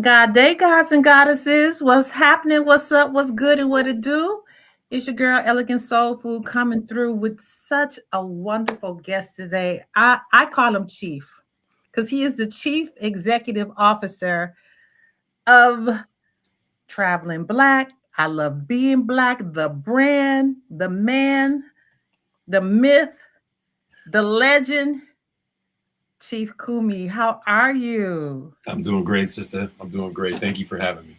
God day, gods and goddesses. What's happening? What's up? What's good and what it do? It's your girl, Elegant Soul Food, coming through with such a wonderful guest today. I call him Chief because he is the Chief Executive Officer of Traveling Black. I love being black, the brand, the man, the myth, the legend. Chief Kumi, how are you? I'm doing great, sister. I'm doing great. Thank you for having me.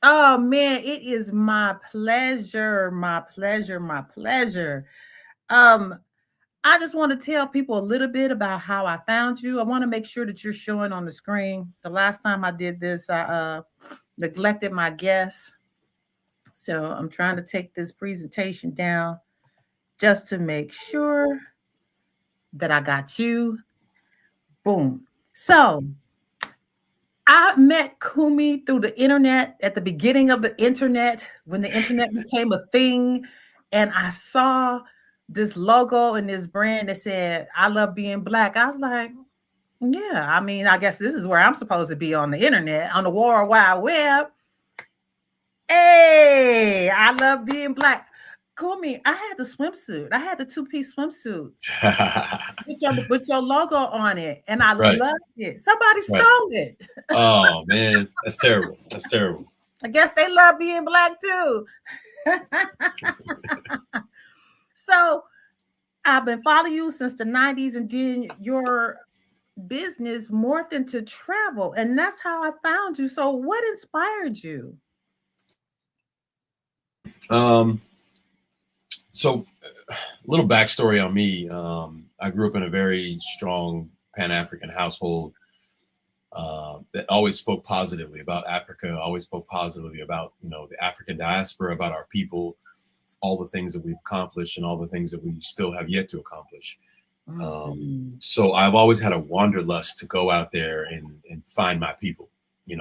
Oh man, it is my pleasure, my pleasure, my pleasure. Um, I just want to tell people a little bit about how I found you. I want to make sure that you're showing on the screen. The last time I did this, I neglected my guests. So I'm trying to take this presentation down just to make sure that I got you. Boom. So I met Kumi through the internet at the beginning of the internet when the internet became a thing. And I saw this logo and this brand that said, I love being black. I was like, yeah, I mean, I guess this is where I'm supposed to be on the internet, on the World Wide Web. Hey, I love being black. Kumi, I had the swimsuit. I had the two-piece swimsuit with your logo on it, and I That's right. loved it. Somebody That's right. stole it. Oh man, that's terrible. That's terrible. I guess they love being black too. So I've been following you since the 90s, and then your business morphed into travel, and that's how I found you. So what inspired you? So a little backstory on me. I grew up in a very strong Pan-African household that always spoke positively about Africa, always spoke positively about, the African diaspora, about our people, all the things that we've accomplished and all the things that we still have yet to accomplish. So I've always had a wanderlust to go out there and find my people.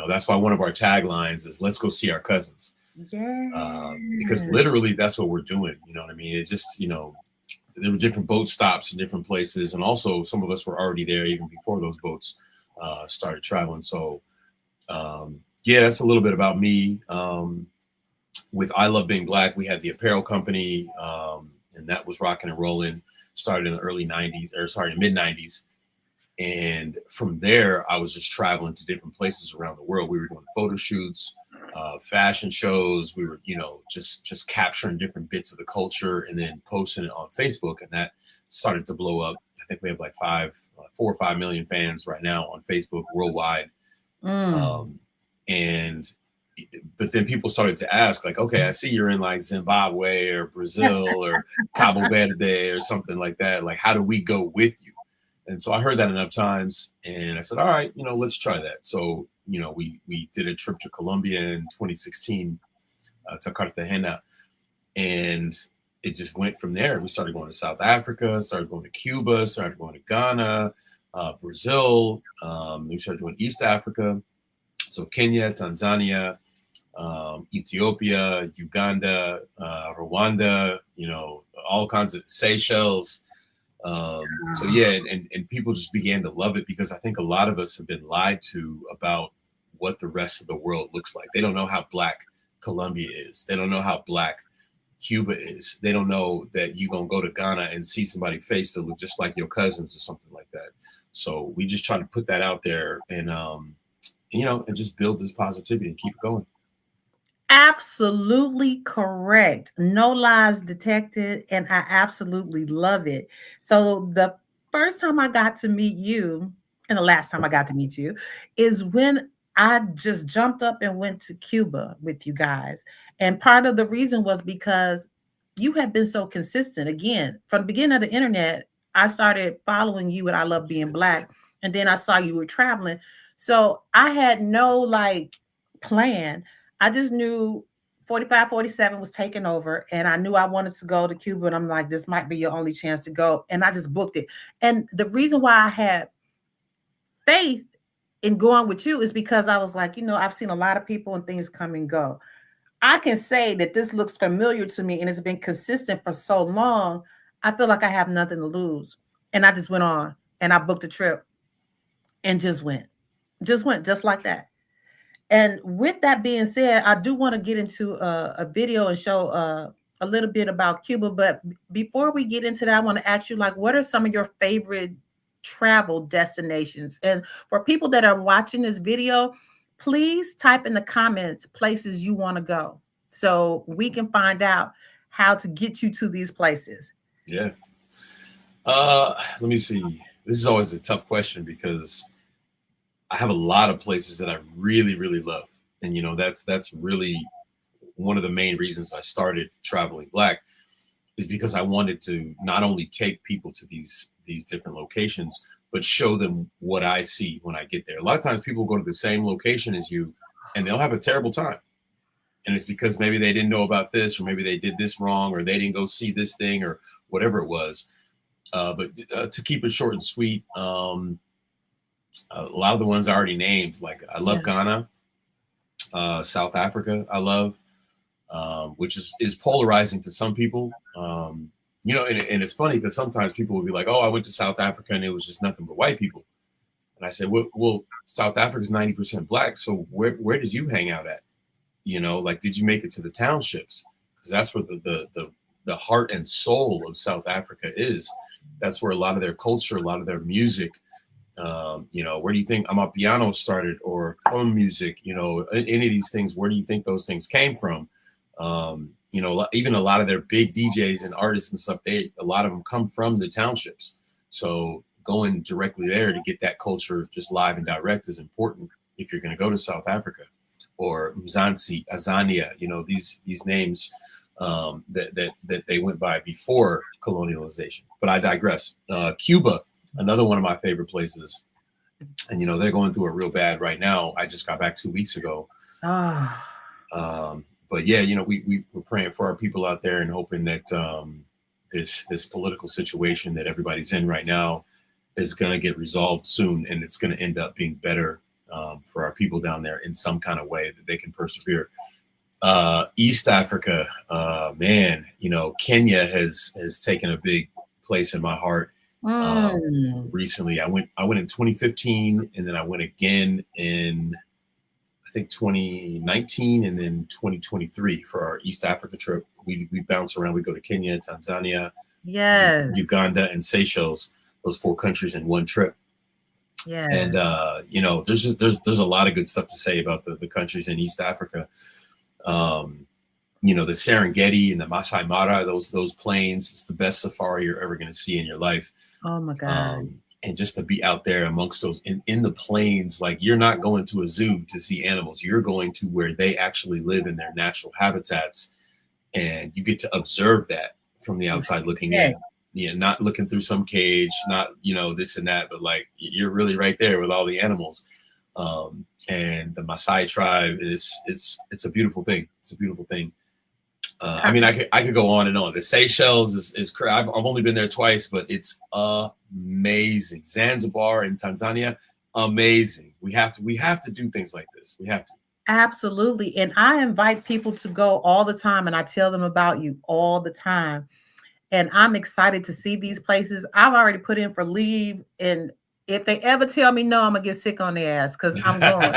That's why one of our taglines is "Let's go see our cousins." Because literally that's what we're doing. You know what I mean? It just, there were different boat stops in different places. And also some of us were already there even before those boats started traveling. So yeah, that's a little bit about me. With I Love Being Black, we had the apparel company and that was rocking and rolling. Started in the early 90s, or sorry, mid 90s. And from there, I was just traveling to different places around the world. We were doing photo shoots, fashion shows. We were, just capturing different bits of the culture and then posting it on Facebook. And that started to blow up. I think we have like 4 or 5 million fans right now on Facebook worldwide. But then people started to ask, like, okay, I see you're in like Zimbabwe or Brazil or Cabo Verde or something like that. Like, how do we go with you? And so I heard that enough times and I said, all right, let's try that. So, we did a trip to Colombia in 2016 to Cartagena, and it just went from there. We started going to South Africa, started going to Cuba, started going to Ghana, Brazil. We started doing East Africa. So Kenya, Tanzania, Ethiopia, Uganda, Rwanda, all kinds of Seychelles. So yeah, and people just began to love it because I think a lot of us have been lied to about what the rest of the world looks like. They don't know how black Colombia is. They don't know how black Cuba is. They don't know that you're going to go to Ghana and see somebody's face that look just like your cousins or something like that. So we just try to put that out there and, and just build this positivity and keep it going. Absolutely correct. No lies detected, and I absolutely love it. So the first time I got to meet you, and the last time I got to meet you, is when I just jumped up and went to Cuba with you guys. And part of the reason was because you had been so consistent. Again, from the beginning of the internet, I started following you and I Love Being Black. And then I saw you were traveling. So I had no like plan. I just knew 45, 47 was taking over, and I knew I wanted to go to Cuba. And I'm like, this might be your only chance to go. And I just booked it. And the reason why I had faith in going with you is because I was like, I've seen a lot of people and things come and go. I can say that this looks familiar to me and it's been consistent for so long. I feel like I have nothing to lose. And I just went on and I booked a trip and just went just like that. And with that being said, I do want to get into a video and show a little bit about Cuba. But before we get into that, I want to ask you, like, what are some of your favorite travel destinations? And for people that are watching this video, please type in the comments places you want to go so we can find out how to get you to these places. Yeah. Let me see. This is always a tough question because I have a lot of places that I really, really love. And, you know, that's really one of the main reasons I started Traveling Black, is because I wanted to not only take people to these different locations, but show them what I see when I get there. A lot of times people go to the same location as you and they'll have a terrible time. And it's because maybe they didn't know about this, or maybe they did this wrong, or they didn't go see this thing, or whatever it was. But to keep it short and sweet, a lot of the ones I already named, like I love Ghana, South Africa, I love, which is polarizing to some people. You know, and it's funny because sometimes people will be like, oh, I went to South Africa and it was just nothing but white people. And I said, well, South Africa is 90% black. So where did you hang out at? You know, like, did you make it to the townships? Because that's where the heart and soul of South Africa is. That's where a lot of their culture, a lot of their music, you know, where do you think Amapiano started, or drum music, you know, any of these things, where do you think those things came from? You know, even a lot of their big DJs and artists and stuff, a lot of them come from the townships. So going directly there to get that culture just live and direct is important if you're going to go to South Africa. Or Mzansi, Azania, you know, these names that they went by before colonialization. But I digress. Cuba, another one of my favorite places. And, you know, they're going through it real bad right now. I just got back 2 weeks ago. But yeah, you know, we're praying for our people out there and hoping that this political situation that everybody's in right now is going to get resolved soon, and it's going to end up being better for our people down there in some kind of way that they can persevere. East Africa, man, you know, Kenya has taken a big place in my heart. Recently, I went in 2015, and then I went again in, I think, 2019, and then 2023 for our East Africa trip. We bounce around. We go to Kenya, Tanzania, Uganda, and Seychelles. Those 4 countries in one trip. Yeah. And you know, there's a lot of good stuff to say about the countries in East Africa. You know, the Serengeti and the Masai Mara, those plains, it's the best safari you're ever going to see in your life. Oh my God. And just to be out there amongst those in the plains, like, you're not going to a zoo to see animals. You're going to where they actually live in their natural habitats. And you get to observe that from the outside looking in. You know, not looking through some cage, not, you know, this and that, but like, you're really right there with all the animals. And the Maasai tribe it's a beautiful thing. It's a beautiful thing. I mean, I could go on and on. The Seychelles is I've only been there twice, but it's amazing. Zanzibar in Tanzania, amazing. We have to do things like this. We have to. Absolutely. And I invite people to go all the time, and I tell them about you all the time. And I'm excited to see these places. I've already put in for leave. And if they ever tell me no, I'm going to get sick on their ass, because I'm going.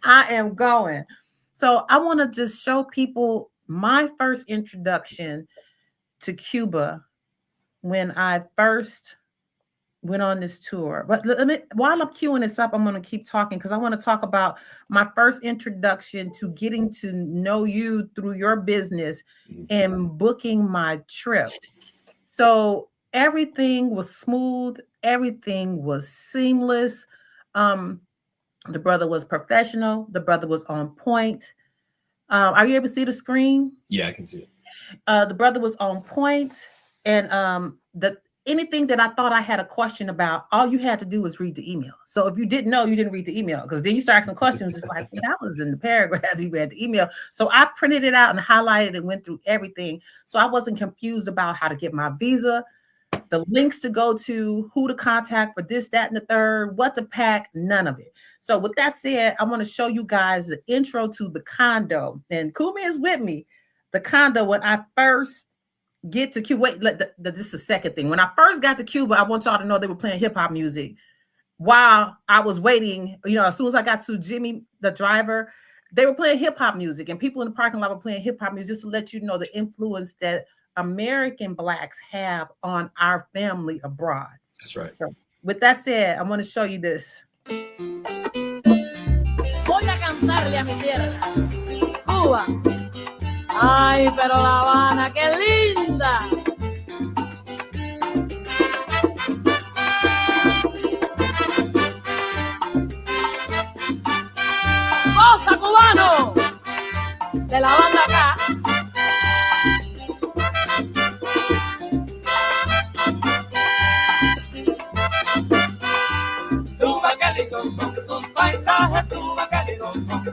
I am going. So I want to just show people my first introduction to Cuba when I first went on this tour. But while I'm queuing this up, I'm going to keep talking, because I want to talk about my first introduction to getting to know you through your business and booking my trip. So everything was smooth. Everything was seamless. The brother was professional. The brother was on point. Are you able to see the screen? Yeah, I can see it. The brother was on point, and anything that I thought I had a question about, all you had to do was read the email. So if you didn't know, you didn't read the email, because then you start asking questions. It's like, that was in the paragraph. You read the email. So I printed it out and highlighted and went through everything. So I wasn't confused about how to get my visa, the links to go to, who to contact for this, that, and the third, what to pack, none of it. So with that said, I want to show you guys the intro to the condo. And Kumi is with me. The condo, when I first get to Cuba, wait, this is the second thing. When I first got to Cuba, I want y'all to know they were playing hip hop music while I was waiting, as soon as I got to Jimmy, the driver, they were playing hip hop music, and people in the parking lot were playing hip hop music, just to let you know the influence that American Blacks have on our family abroad. That's right. So, with that said, I want to show you this. Voy a cantarle a mi tierra, Cuba. Ay, pero La Habana, qué linda. ¡Cosa, cubano! De la banda acá. Cuba, qué lindos son tus paisajes, Cuba, qué lindos son.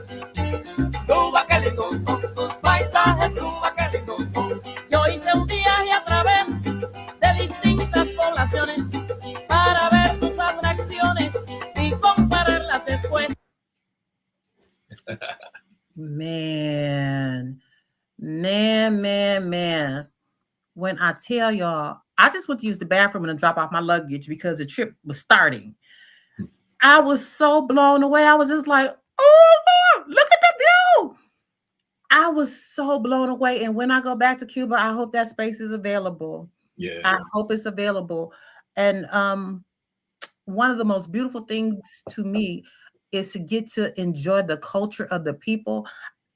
Cuba, qué lindos son tus paisajes, Cuba, qué lindos son. Yo hice un viaje a través de distintas poblaciones para ver sus atracciones y compararlas después. Man. When I tell y'all, I just went to use the bathroom and drop off my luggage because the trip was starting. I was so blown away. I was just like, oh, Lord, look at the view. I was so blown away. And when I go back to Cuba, I hope that space is available. Yeah. I hope it's available. And one of the most beautiful things to me is to get to enjoy the culture of the people.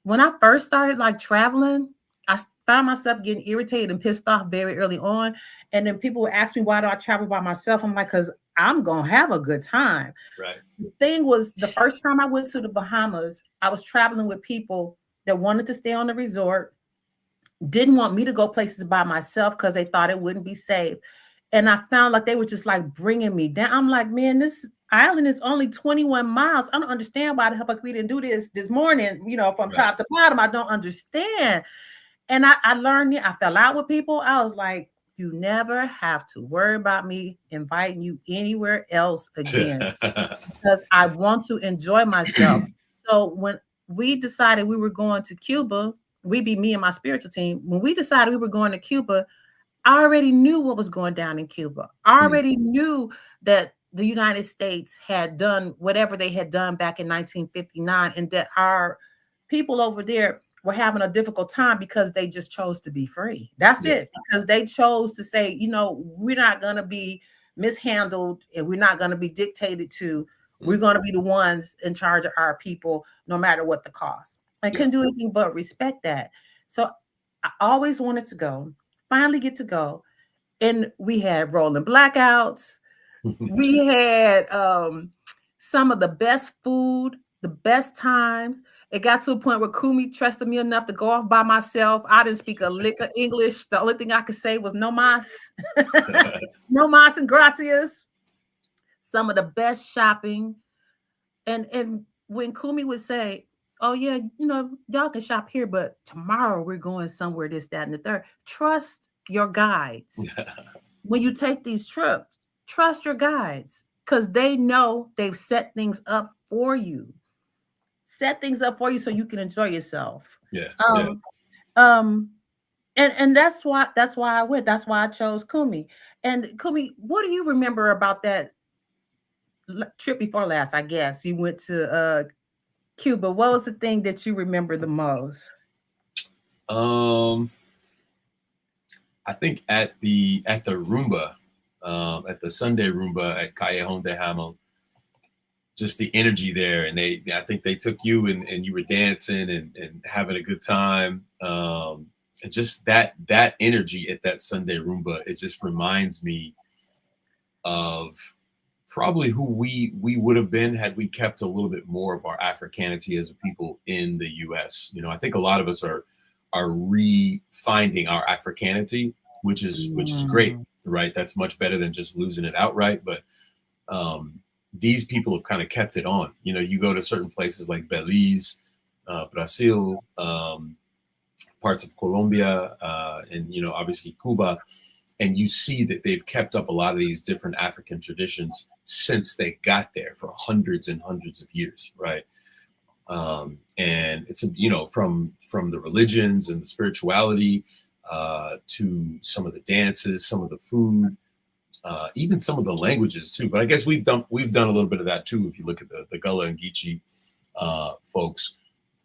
When I first started like traveling, I found myself getting irritated and pissed off very early on. And then people would ask me, why do I travel by myself? I'm like, because I'm going to have a good time. Right. The thing was, the first time I went to the Bahamas, I was traveling with people that wanted to stay on the resort, didn't want me to go places by myself because they thought it wouldn't be safe. And I found like they were just like bringing me down. I'm like, man, this island is only 21 miles. I don't understand why the hell we didn't do this morning, from top to bottom. I don't understand. And I learned it. I fell out with people. I was like, you never have to worry about me inviting you anywhere else again because I want to enjoy myself. So when we decided we were going to Cuba, we be me and my spiritual team. When we decided we were going to Cuba, I already knew what was going down in Cuba. I already knew that the United States had done whatever they had done back in 1959, and that our people over there were having a difficult time because they just chose to be free. That's it. Because they chose to say, we're not going to be mishandled and we're not going to be dictated to. We're going to be the ones in charge of our people, no matter what the cost. I couldn't do anything but respect that. So I always wanted to go, finally get to go. And we had rolling blackouts. We had some of the best food, the best times. It got to a point where Kumi trusted me enough to go off by myself. I didn't speak a lick of English. The only thing I could say was no mas. No mas and gracias. Some of the best shopping. And when Kumi would say, oh yeah, y'all can shop here, but tomorrow we're going somewhere, this, that, and the third. Trust your guides. When you take these trips, trust your guides because they know they've set things up for you. Set things up for you so you can enjoy yourself. And that's why I went. That's why I chose Kumi. And Kumi, what do you remember about that trip before last? I guess you went to Cuba. What was the thing that you remember the most? I think at the Roomba, at the Sunday Roomba at Callejon de Hamel, just the energy there, and I think they took you and you were dancing and having a good time, and just that energy at that Sunday Roomba, it just reminds me of probably who we would have been had we kept a little bit more of our Africanity as a people in the U.S. I think a lot of us are re-finding our Africanity, which is great, right? That's much better than just losing it outright. But these people have kind of kept it on. You go to certain places like Belize, Brazil, parts of Colombia, and obviously Cuba, and you see that they've kept up a lot of these different African traditions since they got there for hundreds and hundreds of years, right? And it's from the religions and the spirituality to some of the dances, some of the food, even some of the languages too. But I guess we've done a little bit of that too. If you look at the Gullah and Geechee folks.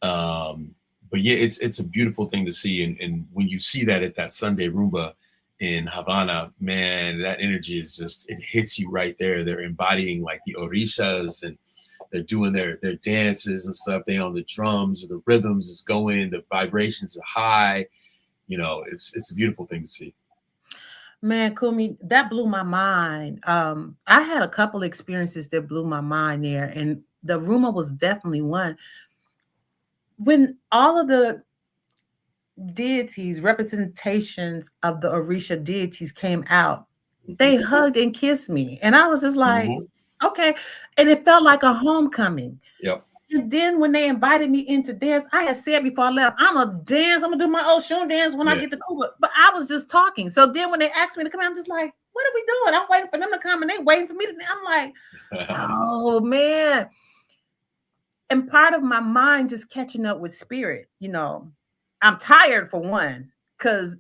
But yeah, it's a beautiful thing to see. And when you see that at that Sunday Rumba in Havana, man, that energy is just, it hits you right there. They're embodying like the orishas, and they're doing their dances and stuff. They on the drums, the rhythms is going, the vibrations are high. You know, it's a beautiful thing to see. Man, Kumi, that blew my mind. I had a couple experiences that blew my mind there, and the rumor was definitely one. When all of the deities, representations of the Orisha deities came out, they hugged and kissed me. And I was just like, okay. And it felt like a homecoming. Yep. And then when they invited me into dance, I had said before I left, I'm going to do my Oshun dance when I get to Cuba. But I was just talking. So then when they asked me to come out, I'm just like, what are we doing? I'm waiting for them to come, and they waiting for me to. I'm like, oh, man. And part of my mind just catching up with spirit, you know. I'm tired for one, because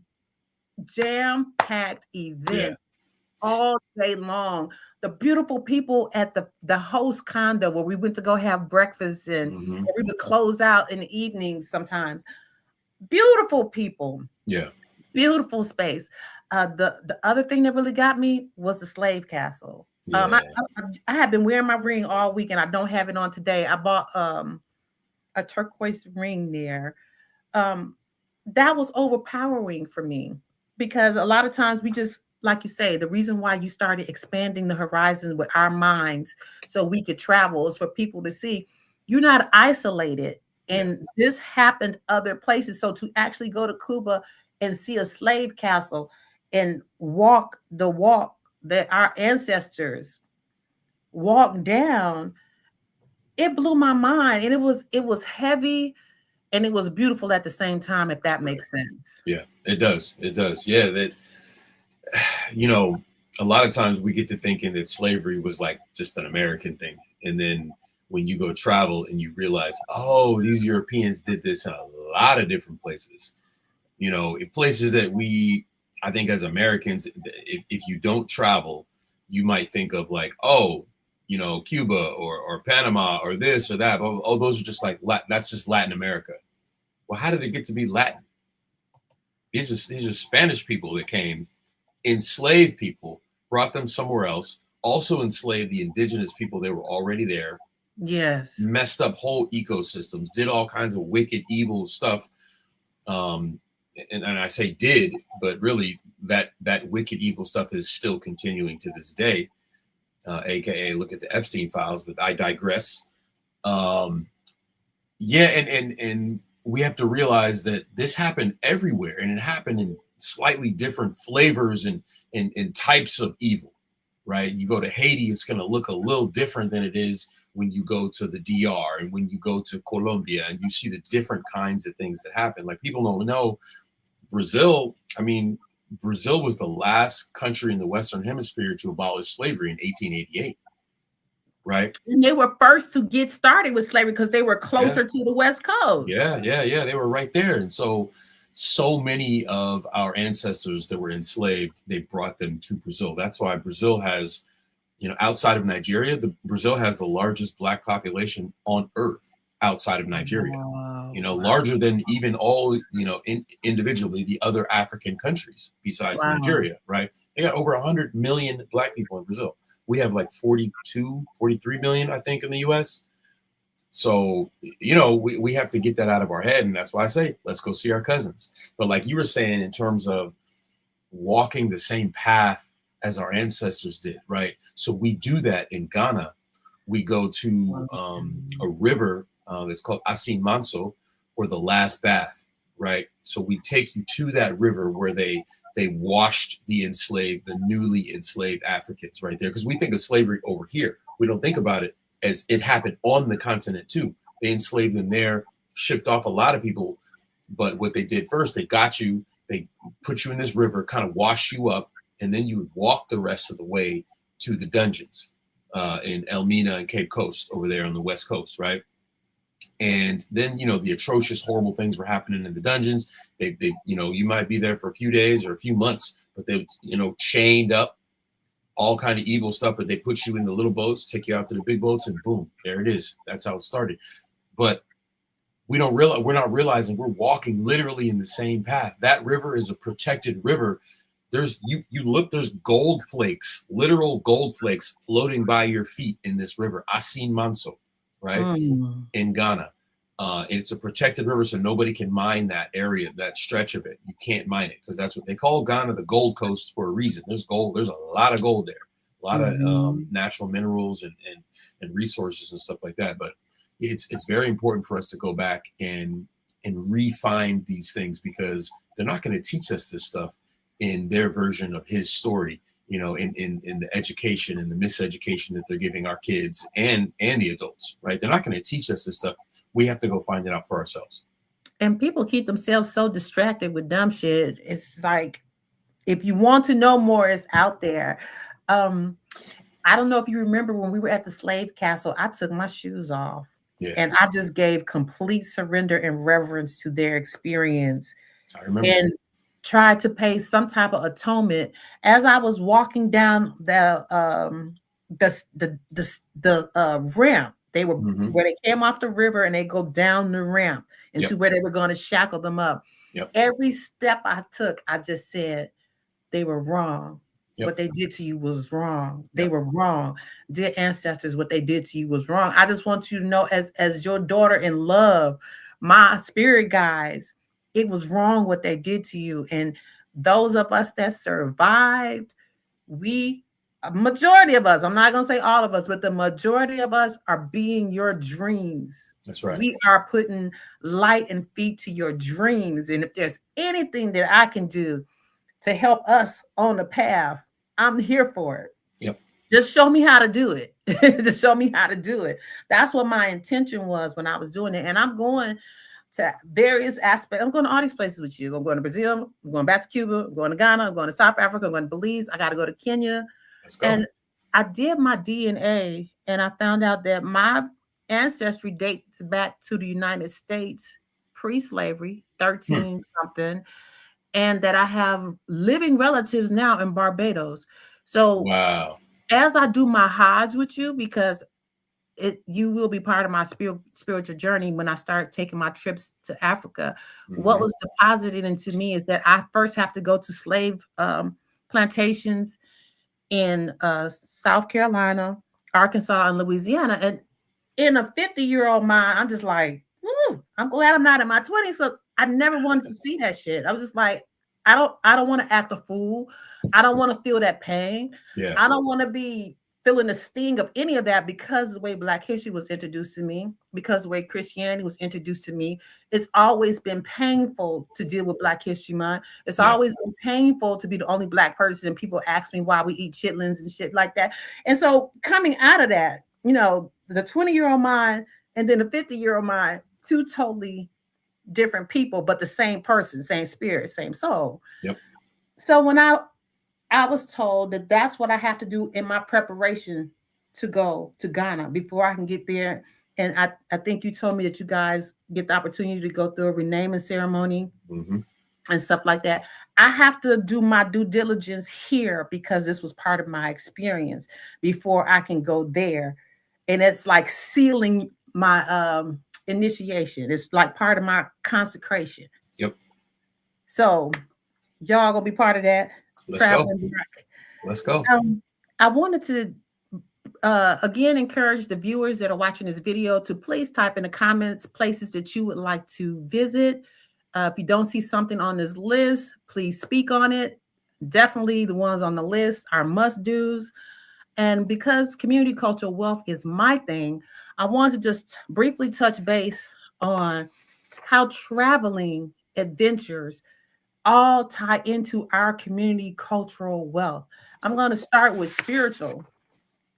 jam-packed event all day long. The beautiful people at the host condo where we went to go have breakfast, and we would close out in the evenings sometimes. Beautiful people. Yeah. Beautiful space. The other thing that really got me was the slave castle. Yeah. I have been wearing my ring all week, and I don't have it on today. I bought a turquoise ring there. That was overpowering for me, because a lot of times we just, like you say, the reason why you started expanding the horizon with our minds so we could travel is for people to see you're not isolated. And this happened other places. So to actually go to Cuba and see a slave castle and walk the walk that our ancestors walked down, it blew my mind. And it was heavy, and it was beautiful at the same time, if that makes sense. Yeah, it does. It does. Yeah, that, you know, a lot of times we get to thinking that slavery was like just an American thing. And then when you go travel and you realize, oh, these Europeans did this in a lot of different places, you know, in places that I think as Americans, if you don't travel, you might think of like, oh, you know, Cuba or Panama or this or that. Oh, those are just like, that's just Latin America. Well, how did it get to be Latin? These are Spanish people that came, enslaved people, brought them somewhere else, also enslaved the indigenous people that were already there. Yes. Messed up whole ecosystems, did all kinds of wicked, evil stuff. And I say did, but really that wicked, evil stuff is still continuing to this day. AKA look at the Epstein files, but I digress. And we have to realize that this happened everywhere, and it happened in slightly different flavors and types of evil, right? You go to Haiti, it's going to look a little different than it is when you go to the DR and when you go to Colombia, and you see the different kinds of things that happen. Like, people don't know Brazil. I mean, Brazil was the last country in the Western Hemisphere to abolish slavery in 1888. Right. And they were first to get started with slavery because they were closer to the West Coast. Yeah. They were right there. And so many of our ancestors that were enslaved, they brought them to Brazil. That's why Brazil has, you know, outside of Nigeria, Brazil has the largest Black population on earth outside of Nigeria. Wow. You know, larger than even all, you know, individually the other African countries besides Nigeria. Right. They got over 100 million Black people in Brazil. We have like 42, 43 million, I think, in the US. So, you know, we have to get that out of our head. And that's why I say, let's go see our cousins. But like you were saying, in terms of walking the same path as our ancestors did, right? So we do that in Ghana. We go to a river that's called Asin Manso, or the last bath, right? So we take you to that river where they washed the newly enslaved Africans right there. Because we think of slavery over here. We don't think about it as it happened on the continent too. They enslaved them there, shipped off a lot of people. But what they did first, they got you, they put you in this river, kind of wash you up, and then you would walk the rest of the way to the dungeons in Elmina and Cape Coast over there on the West Coast, right? And then, you know, the atrocious, horrible things were happening in the dungeons. They you know, you might be there for a few days or a few months, but they, you know, chained up, all kind of evil stuff, but they put you in the little boats, take you out to the big boats, and boom, there it is. That's how it started. But we're not realizing we're walking literally in the same path. That river is a protected river. There's there's gold flakes, literal gold flakes floating by your feet in this river. Asin Manso, right? In Ghana. It's a protected river, so nobody can mine that area, that stretch of it. You can't mine it because that's what they call Ghana the Gold Coast for a reason. There's gold. There's a lot of gold there, a lot of natural minerals and resources and stuff like that. But it's very important for us to go back and refine these things, because they're not going to teach us this stuff in their version of his story. You know, in the education and the miseducation that they're giving our kids and the adults, right? They're not going to teach us this stuff. We have to go find it out for ourselves. And people keep themselves so distracted with dumb shit. It's like, if you want to know more, it's out there. I don't know if you remember when we were at the slave castle, I took my shoes off and I just gave complete surrender and reverence to their experience. I remember. And tried to pay some type of atonement as I was walking down the ramp. They were where they came off the river and they go down the ramp into where they were going to shackle them up. Every step I took, I just said they were wrong. What they did to you was wrong. They were wrong. Dear ancestors, what they did to you was wrong. I just want you to know, as your daughter in love, my spirit guides, it was wrong what they did to you. And those of us that survived, a majority of us, I'm not going to say all of us, but the majority of us are being your dreams. That's right. We are putting light and feet to your dreams. And if there's anything that I can do to help us on the path, I'm here for it. Yep. Just show me how to do it. Just show me how to do it. That's what my intention was when I was doing it. And I'm going to various aspects. I'm going to all these places with you. I'm going to Brazil. I'm going back to Cuba. I'm going to Ghana. I'm going to South Africa. I'm going to Belize. I got to go to Kenya. Let's go. And I did my DNA, and I found out that my ancestry dates back to the United States pre-slavery, 13 something, and that I have living relatives now in Barbados. So wow. As I do my Hajj with you, because you will be part of my spiritual journey when I start taking my trips to Africa. What was deposited into me is that I first have to go to slave plantations in South Carolina, Arkansas, and Louisiana. And in a 50-year-old mind, I'm just like, I'm glad I'm not in my 20s. So I never wanted to see that shit. I was just like, I don't want to act a fool. I don't want to feel that pain. Yeah. I don't want to be feeling the sting of any of that, because of the way Black history was introduced to me, because of the way Christianity was introduced to me. It's always been painful to deal with Black History Month. It's always been painful to be the only Black person. And people ask me why we eat chitlins and shit like that. And so coming out of that, you know, the 20-year-old mind and then the 50-year-old mind, two totally different people, but the same person, same spirit, same soul. Yep. So when I was told that that's what I have to do in my preparation to go to Ghana before I can get there. And I think you told me that you guys get the opportunity to go through a renaming ceremony and stuff like that. I have to do my due diligence here, because this was part of my experience before I can go there. And it's like sealing my initiation. It's like part of my consecration. Yep. So y'all gonna be part of that. Let's go. Let's go. I wanted to again encourage the viewers that are watching this video to please type in the comments places that you would like to visit. If you don't see something on this list, please speak on it. Definitely the ones on the list are must-dos. And because community cultural wealth is my thing, I want to just briefly touch base on how traveling adventures all tie into our community cultural wealth. I'm going to start with spiritual.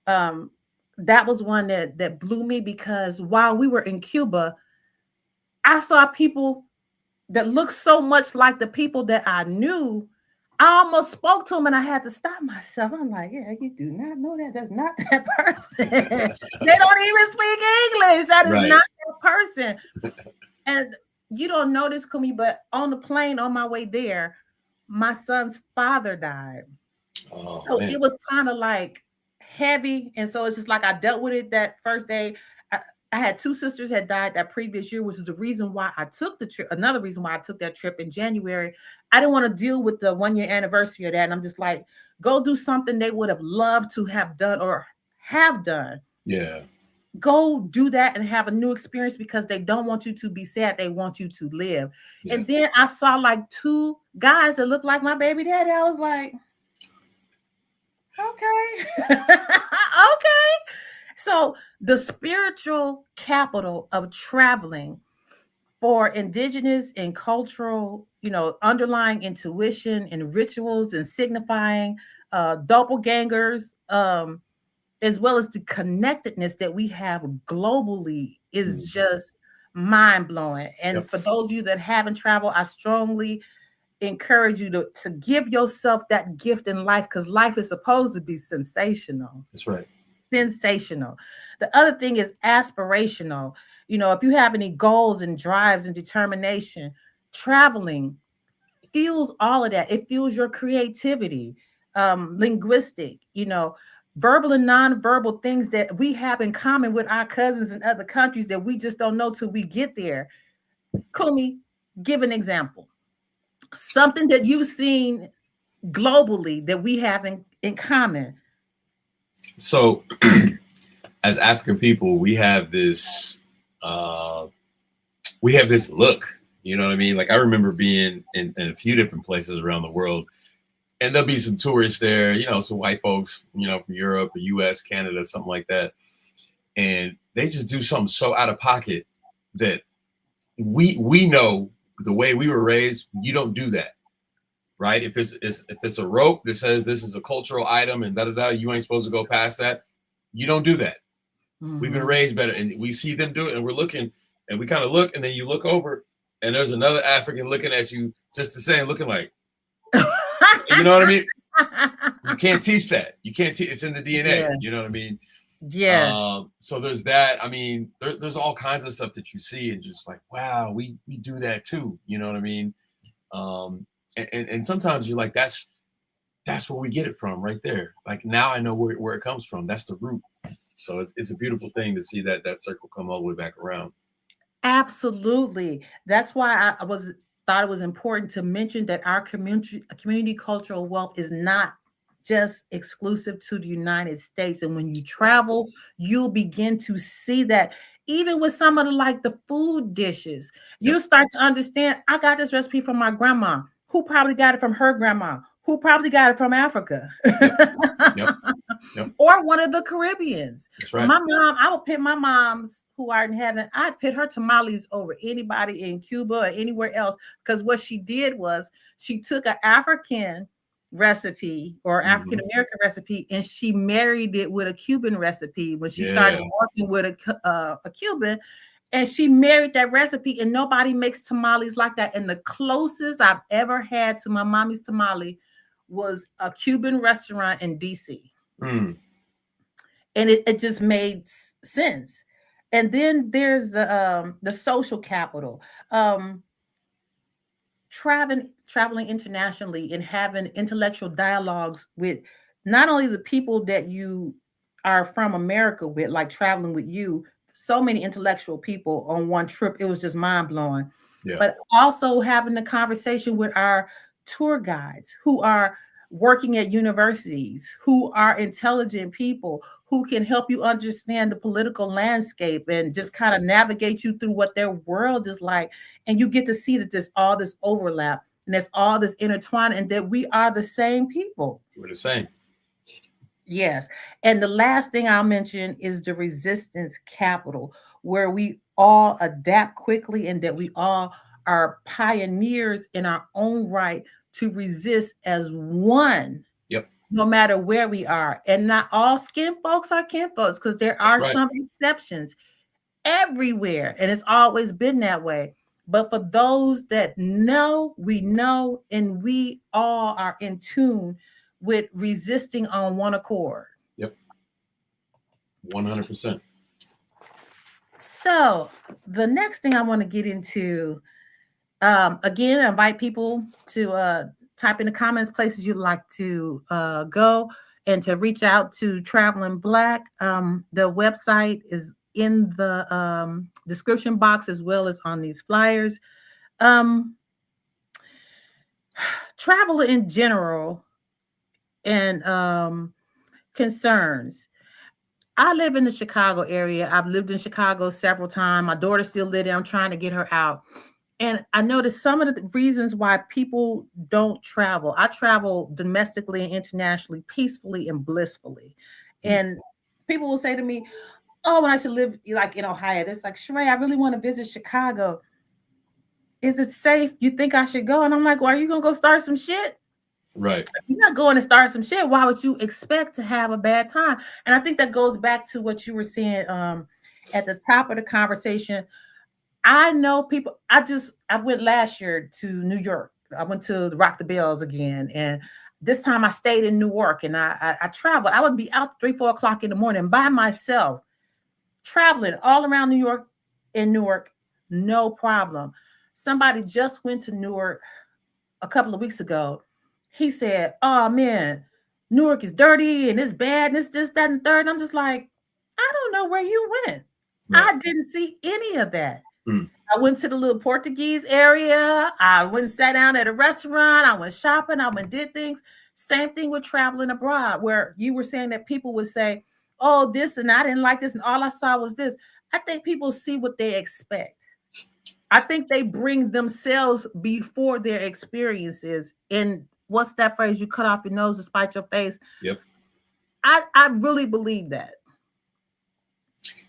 That was one that blew me, because while we were in Cuba, I saw people that looked so much like the people that I knew. I almost spoke to them and I had to stop myself. I'm like, yeah, you do not know that. That's not that person. They don't even speak English. That is not that person. And you don't know this, Kumi, but on the plane on my way there, my son's father died. Oh So man. it was kind of like heavy. And so it's just like I dealt with it that first day. I had 2 sisters had died that previous year, which is the reason why I took the trip. Another reason why I took that trip in January. I didn't want to deal with the 1-year anniversary of that. And I'm just like, go do something they would have loved to have done or have done. Yeah. Go do that and have a new experience because they don't want you to be sad. They want you to live. Yeah. And then I saw like 2 guys that looked like my baby daddy. I was like, okay. Okay. So the spiritual capital of traveling for indigenous and cultural, underlying intuition and rituals and signifying doppelgangers, as well as the connectedness that we have globally is just mind-blowing. And for those of you that haven't traveled, I strongly encourage you to give yourself that gift in life, because life is supposed to be sensational. That's right. Sensational. The other thing is aspirational. If you have any goals and drives and determination, traveling fuels all of that. It fuels your creativity, linguistic, verbal and nonverbal things that we have in common with our cousins in other countries that we just don't know till we get there. Kumi, give an example. Something that you've seen globally that we have in common. So as African people, we have this look, you know what I mean? Like I remember being in a few different places around the world, and there'll be some tourists there, some white folks, from Europe or US, Canada, something like that. And they just do something so out of pocket that we know the way we were raised, you don't do that. Right? If it's a rope that says this is a cultural item and you ain't supposed to go past that, you don't do that. Mm-hmm. We've been raised better, and we see them do it, and we're looking, and we kind of look, and then you look over, and there's another African looking at you just the same, looking like, you know what I mean? You can't teach that. You can't teach. It's in the DNA. Yeah. You know what I mean? Yeah. So there's that. I mean, there's all kinds of stuff that you see, and just like, wow, we do that too. You know what I mean? And sometimes you're like, that's where we get it from right there. Like now I know where it comes from. That's the root. So it's a beautiful thing to see that circle come all the way back around. Absolutely. That's why I thought it was important to mention that our community cultural wealth is not just exclusive to the United States. And when you travel, you'll begin to see that. Even with some of the food dishes, you'll start to understand, I got this recipe from my grandma, who probably got it from her grandma, who probably got it from Africa. Yep. Or one of the Caribbeans. That's right. My mom, I would pit my moms who are in heaven, I'd pit her tamales over anybody in Cuba or anywhere else, because what she did was she took an African recipe or African American recipe, and she married it with a Cuban recipe when she started working with a Cuban. And she married that recipe, and nobody makes tamales like that. And the closest I've ever had to my mommy's tamale was a Cuban restaurant in DC. And it just made sense. And then there's the social capital. Traveling internationally and having intellectual dialogues with not only the people that you are from America with, like traveling with you, so many intellectual people on one trip. It was just mind-blowing. Yeah. But also having a conversation with our tour guides who are working at universities, who are intelligent people, who can help you understand the political landscape and just kind of navigate you through what their world is like. And you get to see that there's all this overlap and there's all this intertwined, and that we are the same people. We're the same. Yes. And the last thing I'll mention is the resistance capital, where we all adapt quickly and that we all are pioneers in our own right to resist as one. Yep. No matter where we are. And not all skin folks are kin folks, because there are some exceptions everywhere. And it's always been that way. But for those that know, and we all are in tune with resisting on one accord. Yep. 100%. So the next thing I want to get into, again, I invite people to type in the comments places you'd like to go and to reach out to Traveling Black. The website is in the description box as well as on these flyers. Travel in general and concerns. I live in the Chicago area. I've lived in Chicago several times. My daughter still lives there. I'm trying to get her out. And I noticed some of the reasons why people don't travel. I travel domestically and internationally, peacefully and blissfully. And people will say to me, oh, when I should live like in Ohio, it's like, Sheree, I really want to visit Chicago. Is it safe? You think I should go? And I'm like, well, are you going to go start some shit? Right. If you're not going to start some shit, why would you expect to have a bad time? And I think that goes back to what you were saying at the top of the conversation. I know people. I went last year to New York. I went to Rock the Bells again, and this time I stayed in Newark, and I traveled. I would be out 3-4 o'clock in the morning by myself, traveling all around New York, in Newark, no problem. Somebody just went to Newark a couple of weeks ago. He said, "Oh man, Newark is dirty and it's bad, and it's this, that, and third." And I'm just like, I don't know where you went. Right. I didn't see any of that. I went to the little Portuguese area. I went and sat down at a restaurant. I went shopping. I went and did things. Same thing with traveling abroad, where you were saying that people would say, oh, this and I didn't like this, and all I saw was this. I think people see what they expect. I think they bring themselves before their experiences. And what's that phrase? You cut off your nose to spite your face. Yep. I really believe that.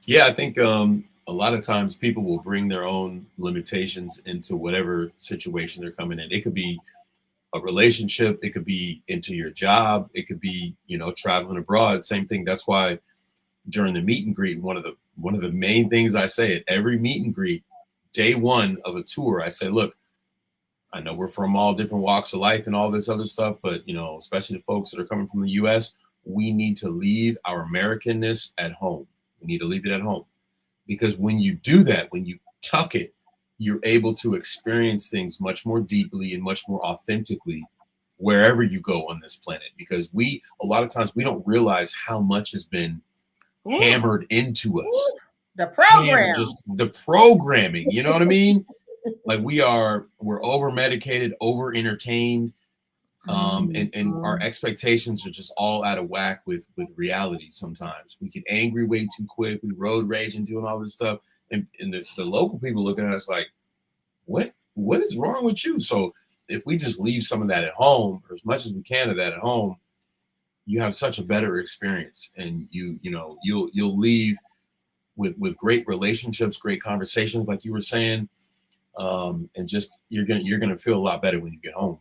Yeah, I think a lot of times people will bring their own limitations into whatever situation they're coming in. It could be a relationship. It could be into your job. It could be, traveling abroad. Same thing. That's why during the meet and greet, one of the main things I say at every meet and greet, day one of a tour, I say, look, I know we're from all different walks of life and all this other stuff, but, especially the folks that are coming from the U.S., we need to leave our Americanness at home. We need to leave it at home. Because when you do that, when you tuck it, you're able to experience things much more deeply and much more authentically wherever you go on this planet. Because a lot of times we don't realize how much has been hammered into us. The program. Just the programming, you know what I mean? Like we're over medicated, over entertained. And our expectations are just all out of whack with reality. Sometimes we get angry way too quick. We road rage and doing all this stuff. And the local people looking at us like, what is wrong with you? So if we just leave some of that at home, or as much as we can of that at home, you have such a better experience. And you'll leave with great relationships, great conversations, like you were saying. And just you're gonna feel a lot better when you get home.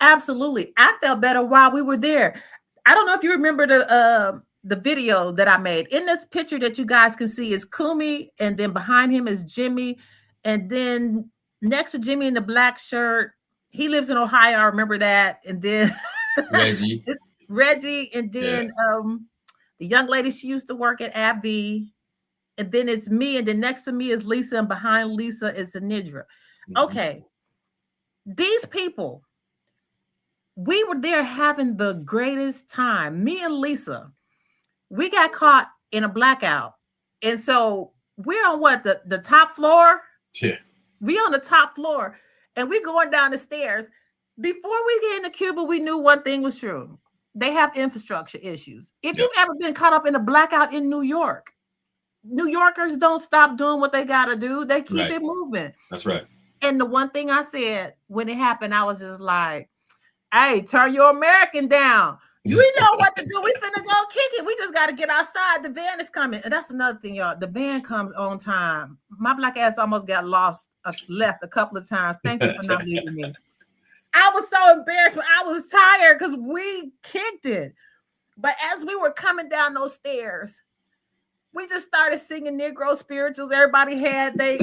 Absolutely. I felt better while we were there. I don't know if you remember the video that I made. In this picture that you guys can see is Kumi, and then behind him is Jimmy. And then next to Jimmy in the black shirt, he lives in Ohio. I remember that. And then Reggie, and then the young lady, she used to work at AbbVie. And then it's me, and then next to me is Lisa, and behind Lisa is Anidra. Okay. These people, we were there having the greatest time. Me and Lisa, we got caught in a blackout. And so we're on the top floor? Yeah. We on the top floor, and we going down the stairs. Before we get in the Cuba, we knew one thing was true. They have infrastructure issues. If you've ever been caught up in a blackout in New York, New Yorkers don't stop doing what they got to do. They keep it moving. That's right. And the one thing I said when it happened, I was just like, hey, turn your American down. You know what to do. We finna go kick it. We just got to get outside. The van is coming. And that's another thing, y'all. The van comes on time. My black ass almost got left a couple of times. Thank you for not leaving me. I was so embarrassed, but I was tired because we kicked it. But as we were coming down those stairs, we just started singing Negro spirituals. Everybody had they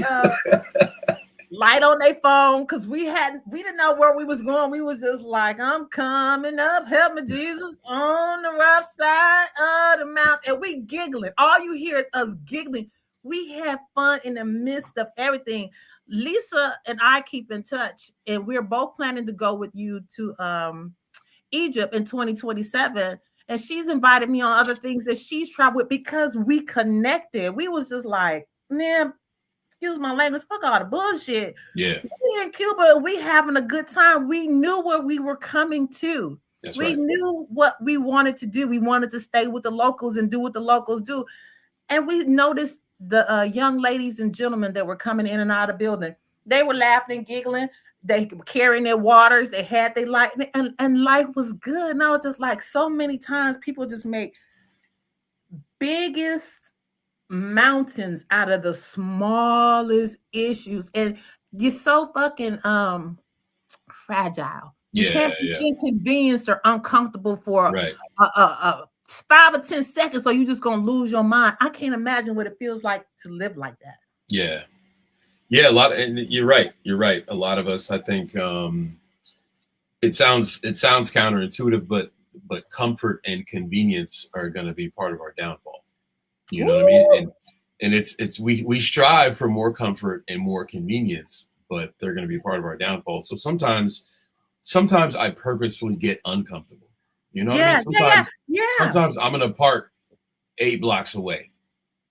light on their phone because we didn't know where we was going. We was just like, I'm coming up, help me Jesus, on the rough side of the mountain. And we giggling. All you hear is us giggling. We had fun in the midst of everything. Lisa and I keep in touch, and we're both planning to go with you to Egypt in 2027. And she's invited me on other things that she's traveled with because we connected. We was just like, man, excuse my language, fuck all the bullshit. Yeah. We in Cuba, we having a good time. We knew where we were coming to. That's we right. knew what we wanted to do. We wanted to stay with the locals and do what the locals do. And we noticed the young ladies and gentlemen that were coming in and out of the building. They were laughing and giggling. They were carrying their waters. They had their light, and life was good. And I was just like, so many times people just make biggest mountains out of the smallest issues. And you're so fucking fragile. You can't be inconvenienced or uncomfortable for 5 or 10 seconds, so you're just gonna lose your mind. I can't imagine what it feels like to live like that. Yeah. A lot, and you're right. A lot of us, I think, it sounds counterintuitive, but comfort and convenience are going to be part of our downfall. You know what I mean? And it's we strive for more comfort and more convenience, but they're going to be part of our downfall. So sometimes I purposefully get uncomfortable. You know what I mean? Sometimes I'm going to park 8 blocks away.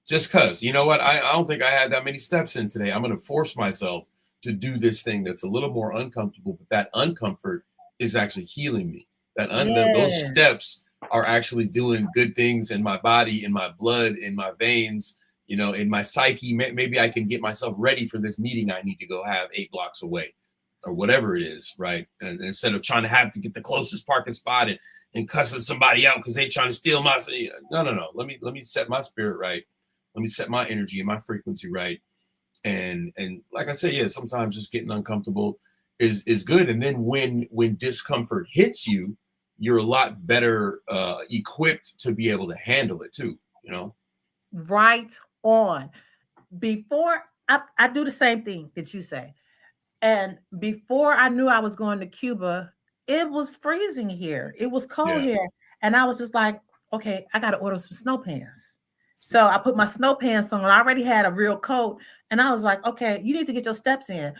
Just because, you know what? I don't think I had that many steps in today. I'm going to force myself to do this thing that's a little more uncomfortable, but that uncomfort is actually healing me. Those steps are actually doing good things in my body, in my blood, in my veins, you know, in my psyche. Maybe I can get myself ready for this meeting I need to go have 8 blocks away or whatever it is, right? And instead of trying to have to get the closest parking spot and cussing somebody out because they trying to steal my... No. Let me set my spirit right. Let me set my energy and my frequency right. And like I said, sometimes just getting uncomfortable is good. And then when discomfort hits you, you're a lot better equipped to be able to handle it too, you know? Right on. Before I do the same thing that you say. And before I knew I was going to Cuba, it was freezing here. It was cold here. And I was just like, okay, I got to order some snow pants. So I put my snow pants on. I already had a real coat. And I was like, okay, you need to get your steps in.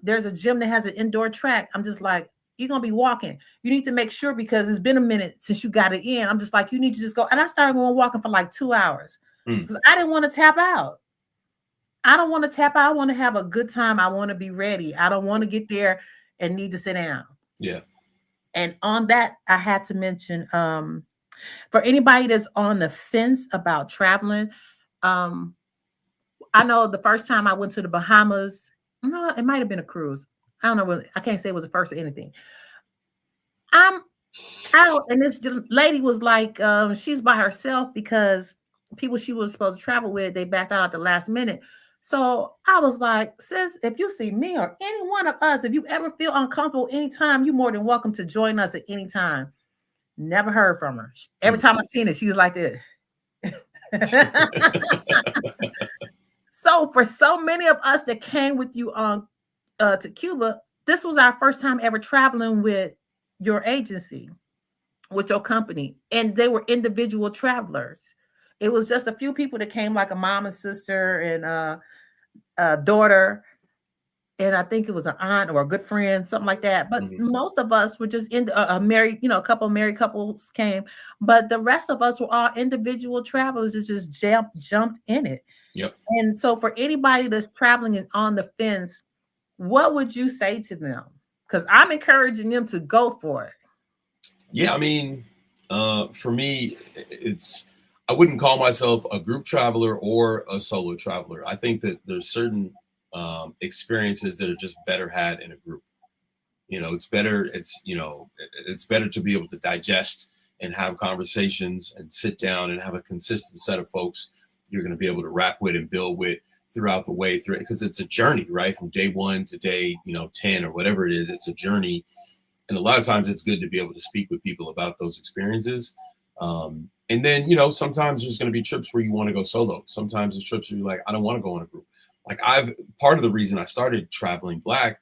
There's a gym that has an indoor track. I'm just like, you're going to be walking. You need to make sure because it's been a minute since you got it in. I'm just like, you need to just go. And I started going walking for like 2 hours because I didn't want to tap out. I don't want to tap out. I want to have a good time. I want to be ready. I don't want to get there and need to sit down. Yeah. And on that, I had to mention, for anybody that's on the fence about traveling, I know the first time I went to the Bahamas, no, it might have been a cruise. I don't know. I can't say it was the first or anything. I'm out, and this lady was like, she's by herself because people she was supposed to travel with, they backed out at the last minute. So I was like, sis, if you see me or any one of us, if you ever feel uncomfortable anytime, you're more than welcome to join us at any time. Never heard from her. Every time I seen it, she was like this. So for so many of us that came with you on to Cuba, this was our first time ever traveling with your agency, with your company, and they were individual travelers. It was just a few people that came, like a mom and sister and a daughter, and I think it was an aunt or a good friend, something like that. But most of us were just in married, you know, a couple of married couples came, but the rest of us were all individual travelers that just jumped in it. Yep. And so for anybody that's traveling and on the fence, what would you say to them? Because I'm encouraging them to go for it. Yeah, I mean, for me, I wouldn't call myself a group traveler or a solo traveler. I think that there's certain experiences that are just better had in a group. You know, it's better to be able to digest and have conversations and sit down and have a consistent set of folks you're going to be able to rap with and build with throughout the way through it, because it's a journey, right? From day 1 to day, 10 or whatever it is, it's a journey. And a lot of times it's good to be able to speak with people about those experiences. And then, sometimes there's going to be trips where you want to go solo. Sometimes there's trips where you're like, I don't want to go in a group. Like part of the reason I started Traveling Black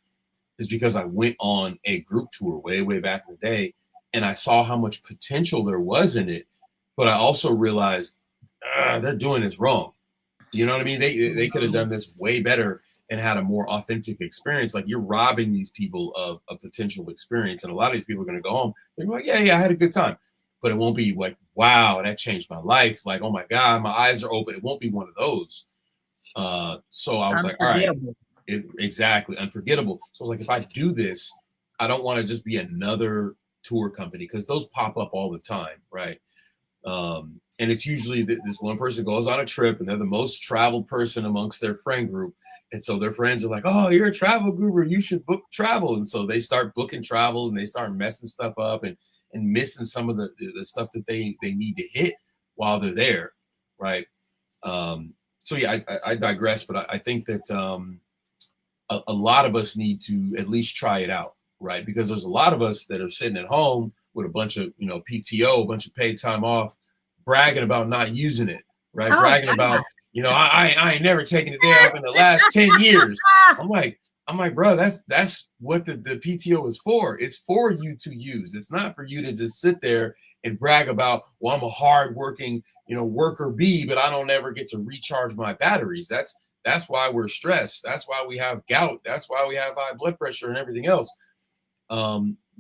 is because I went on a group tour way, way back in the day. And I saw how much potential there was in it. But I also realized they're doing this wrong. You know what I mean? They could have done this way better and had a more authentic experience. Like, you're robbing these people of a potential experience. And a lot of these people are going to go home. They're like, yeah, I had a good time. But it won't be like, wow, that changed my life. Like, oh my God, my eyes are open. It won't be one of those. So I was like, all right, exactly, unforgettable. So I was like, if I do this, I don't want to just be another tour company, because those pop up all the time, right? And it's usually this one person goes on a trip and they're the most traveled person amongst their friend group. And so their friends are like, oh, you're a travel guru, you should book travel. And so they start booking travel and they start messing stuff up and missing some of the stuff that they need to hit while they're there, right? So yeah, I digress, but I think that a lot of us need to at least try it out, right? Because there's a lot of us that are sitting at home with a bunch of, PTO, a bunch of paid time off, bragging about not using it, right? Bragging about, I ain't never taken a day off in the last 10 years. I'm like, bro, that's what the PTO is for. It's for you to use. It's not for you to just sit there and brag about, well, I'm a hardworking, worker bee, but I don't ever get to recharge my batteries. That's why we're stressed. That's why we have gout. That's why we have high blood pressure and everything else.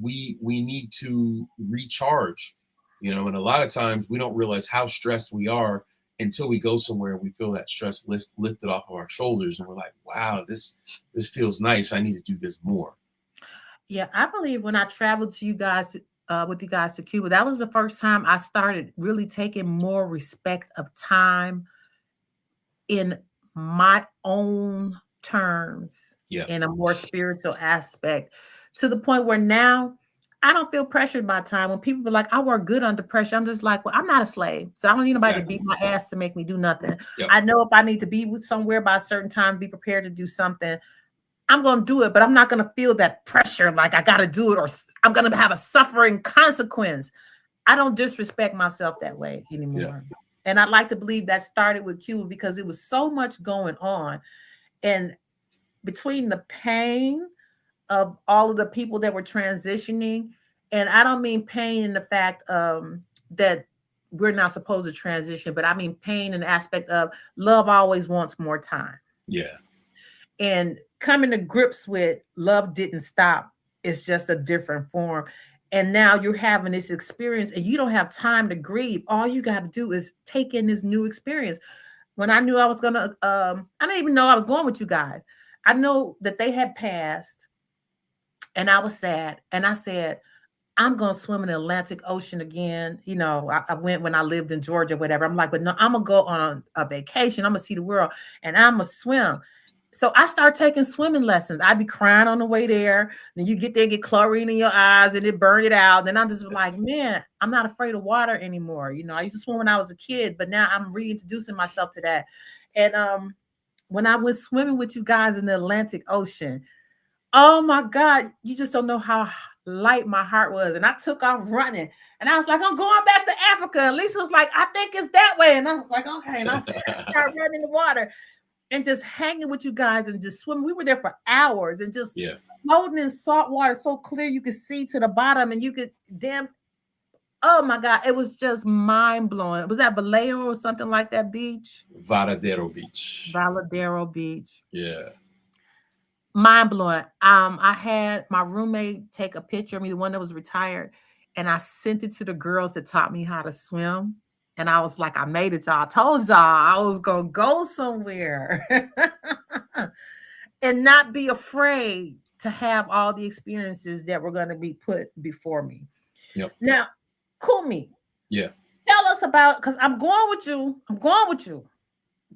We need to recharge, and a lot of times we don't realize how stressed we are until we go somewhere and we feel that stress lifted off of our shoulders, and we're like, wow, this feels nice. I need to do this more. Yeah, I believe when I traveled to you guys, with you guys to Cuba, that was the first time I started really taking more respect of time in my own terms, in a more spiritual aspect, to the point where now I don't feel pressured by time. When people be like, I work good under pressure, I'm just like, well, I'm not a slave. So I don't need nobody to beat my ass to make me do nothing. Yep. I know if I need to be with somewhere by a certain time, be prepared to do something, I'm going to do it, but I'm not going to feel that pressure like I got to do it or I'm going to have a suffering consequence. I don't disrespect myself that way anymore. Yeah. And I'd like to believe that started with Cuba because it was so much going on. And between the pain of all of the people that were transitioning, and I don't mean pain in the fact that we're not supposed to transition, but I mean pain in the aspect of love always wants more time. Yeah. And coming to grips with love didn't stop. It's just a different form. And now you're having this experience and you don't have time to grieve. All you got to do is take in this new experience. When I knew I was going to, I didn't even know I was going with you guys. I know that they had passed and I was sad. And I said, I'm going to swim in the Atlantic Ocean again. I went when I lived in Georgia, whatever. I'm like, but no, I'm going to go on a vacation. I'm going to see the world and I'm going to swim. So I started taking swimming lessons. I'd be crying on the way there. Then you get there, get chlorine in your eyes and it burn it out. Then I'm just like, man, I'm not afraid of water anymore. I used to swim when I was a kid, but now I'm reintroducing myself to that. And when I was swimming with you guys in the Atlantic Ocean, oh my God, you just don't know how light my heart was. And I took off running and I was like, I'm going back to Africa. And Lisa was like, I think it's that way. And I was like, okay. And I started running in the water. And just hanging with you guys and just swimming. We were there for hours and just floating in salt water so clear you could see to the bottom and you could oh my God, it was just mind-blowing. Was that Vallejo or something like that beach? Varadero Beach. Varadero Beach. Yeah. Mind-blowing. I had my roommate take a picture of me, the one that was retired, and I sent it to the girls that taught me how to swim. And I was like, I made it, y'all. I told y'all I was going to go somewhere and not be afraid to have all the experiences that were going to be put before me. Yep. Now, Kumi. Yeah. Tell us about, because I'm going with you.